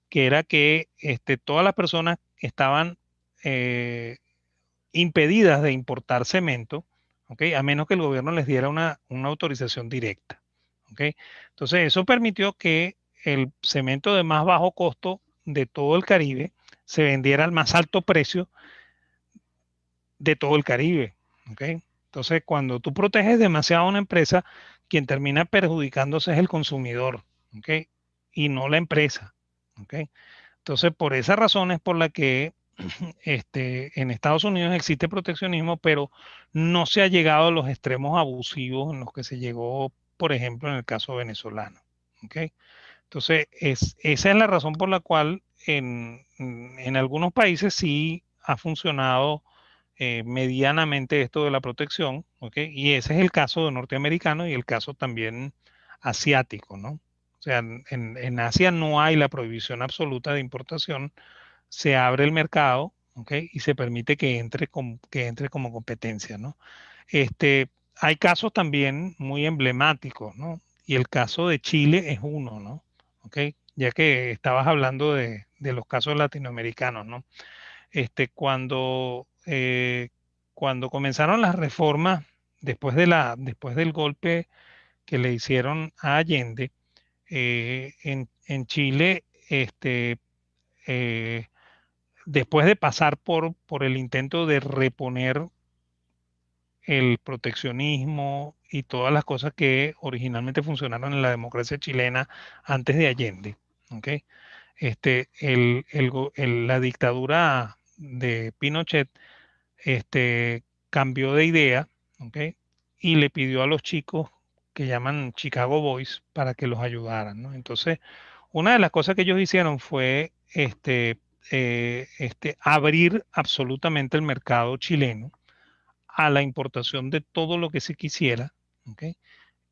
D: Que era que todas las personas estaban eh, impedidas de importar cemento, ¿ok? A menos que el gobierno les diera una autorización directa, ¿ok? Entonces, eso permitió que el cemento de más bajo costo de todo el Caribe se vendiera al más alto precio de todo el Caribe, ¿ok? Entonces, cuando tú proteges demasiado a una empresa, quien termina perjudicándose es el consumidor, ¿ok? Y no la empresa, ¿ok? Entonces, por esa razón es por la que en Estados Unidos existe proteccionismo, pero no se ha llegado a los extremos abusivos en los que se llegó, por ejemplo, en el caso venezolano. ¿Ok? Entonces, esa es la razón por la cual en algunos países sí ha funcionado medianamente esto de la protección, ¿ok? Y ese es el caso norteamericano y el caso también asiático, ¿no? O sea, en Asia no hay la prohibición absoluta de importación, se abre el mercado, ¿ok? Y se permite que entre como competencia, ¿no? Hay casos también muy emblemáticos, ¿no? Y el caso de Chile es uno, ¿no? ¿Ok? Ya que estabas hablando de los casos latinoamericanos, ¿no? Cuando comenzaron las reformas, después del golpe que le hicieron a Allende, en Chile, eh, después de pasar por el intento de reponer el proteccionismo y todas las cosas que originalmente funcionaron en la democracia chilena antes de Allende, ¿ok? La dictadura de Pinochet cambió de idea, ¿ok? Y le pidió a los chicos que llaman Chicago Boys para que los ayudaran, ¿no? Entonces, una de las cosas que ellos hicieron fue abrir absolutamente el mercado chileno a la importación de todo lo que se quisiera, ¿ok?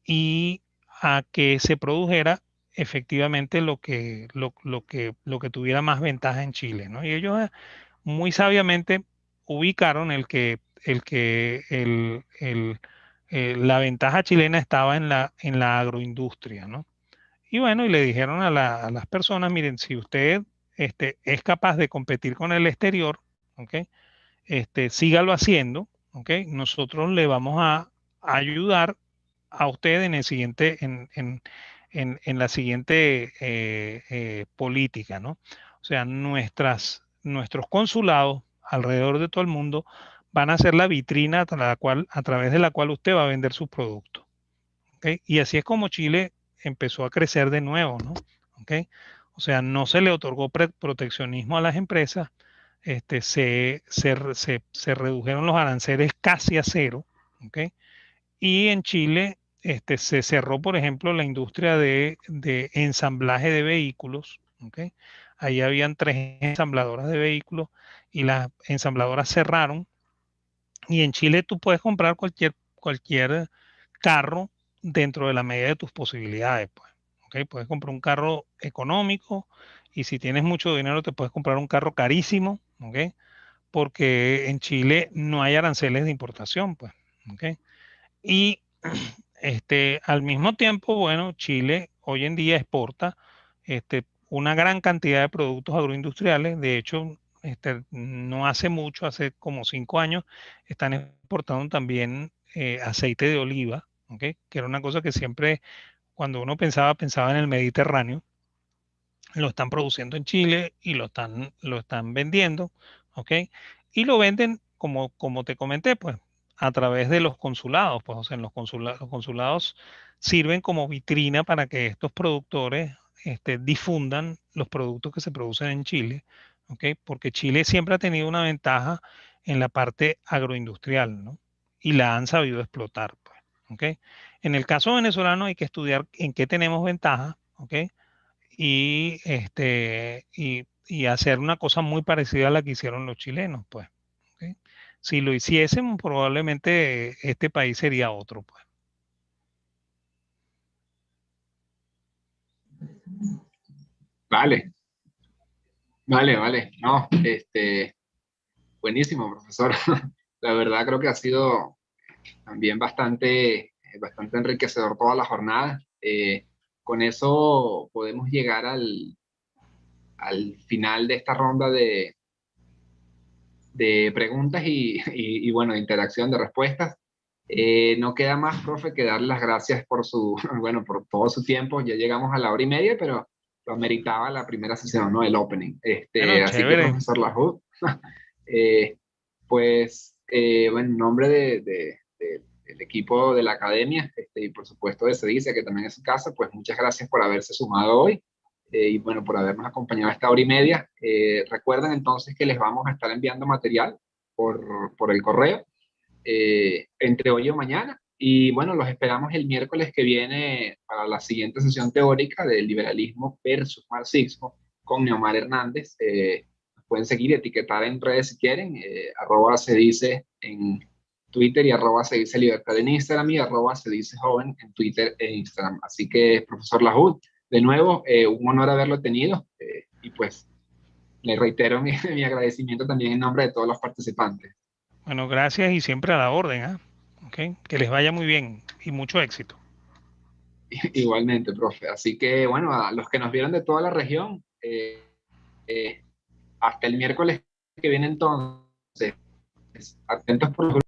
D: Y a que se produjera efectivamente lo que tuviera más ventaja en Chile, ¿no? Y ellos muy sabiamente ubicaron la ventaja chilena estaba en la agroindustria, ¿no? Y bueno, y le dijeron a las personas, miren, si usted es capaz de competir con el exterior, ¿ok? Sígalo haciendo, ¿ok? Nosotros le vamos a ayudar a usted en el siguiente, en la siguiente política, ¿no? O sea, nuestros consulados alrededor de todo el mundo van a ser la vitrina a través de la cual usted va a vender sus productos, ¿ok? Y así es como Chile empezó a crecer de nuevo, ¿no? ¿Ok? O sea, no se le otorgó proteccionismo a las empresas, se redujeron los aranceles casi a cero, ¿ok? Y en Chile se cerró, por ejemplo, la industria de ensamblaje de vehículos, ¿ok? Ahí habían 3 ensambladoras de vehículos y las ensambladoras cerraron. Y en Chile tú puedes comprar cualquier carro dentro de la medida de tus posibilidades, pues. ¿Ok? Puedes comprar un carro económico y si tienes mucho dinero te puedes comprar un carro carísimo, ¿ok? Porque en Chile no hay aranceles de importación, pues. ¿Ok? Y al mismo tiempo, bueno, Chile hoy en día exporta una gran cantidad de productos agroindustriales. De hecho, no hace mucho, hace como 5 años, están exportando también aceite de oliva, ¿ok? Que era una cosa que siempre, cuando uno pensaba en el Mediterráneo. Lo están produciendo en Chile y lo están vendiendo, ¿ok? Y lo venden, como te comenté, pues a través de los consulados, pues, o sea, los consulados sirven como vitrina para que estos productores difundan los productos que se producen en Chile, ¿ok? Porque Chile siempre ha tenido una ventaja en la parte agroindustrial, ¿no? Y la han sabido explotar, pues, ¿ok? En el caso venezolano hay que estudiar en qué tenemos ventaja, ¿ok? Y hacer una cosa muy parecida a la que hicieron los chilenos, pues. ¿Ok? Si lo hiciésemos, probablemente este país sería otro, pues.
C: Vale, vale. No, buenísimo, profesor. La verdad creo que ha sido también bastante enriquecedor toda la jornada. Con eso podemos llegar al final de esta ronda de preguntas y, bueno, de interacción, de respuestas. No queda más, profe, que darle las gracias por bueno, por todo su tiempo. Ya llegamos a la 1:30, pero lo meritaba la primera sesión, ¿no? El opening.
D: Bueno,
C: Así que,
D: chévere.
C: profesor Lahoud, bueno, en nombre del equipo de la academia, y por supuesto de CEDICE, que también es su casa, pues muchas gracias por haberse sumado hoy. Y bueno, por habernos acompañado esta 1:30. Recuerden entonces que les vamos a estar enviando material por el correo entre hoy y mañana. Y bueno, los esperamos el miércoles que viene para la siguiente sesión teórica del liberalismo versus marxismo con Neomar Hernández, pueden seguir y etiquetar en redes si quieren, arroba se dice en Twitter y arroba se dice libertad en Instagram y arroba se dice joven en Twitter e Instagram. Así que, profesor Lahud, de nuevo, un honor haberlo tenido y pues le reitero mi agradecimiento también en nombre de todos los participantes.
D: Bueno, gracias y siempre a la orden, ¿ah? ¿Ok? Que les vaya muy bien y mucho éxito.
C: Igualmente, profe. Así que, bueno, a los que nos vieron de toda la región, hasta el miércoles que viene entonces, atentos por los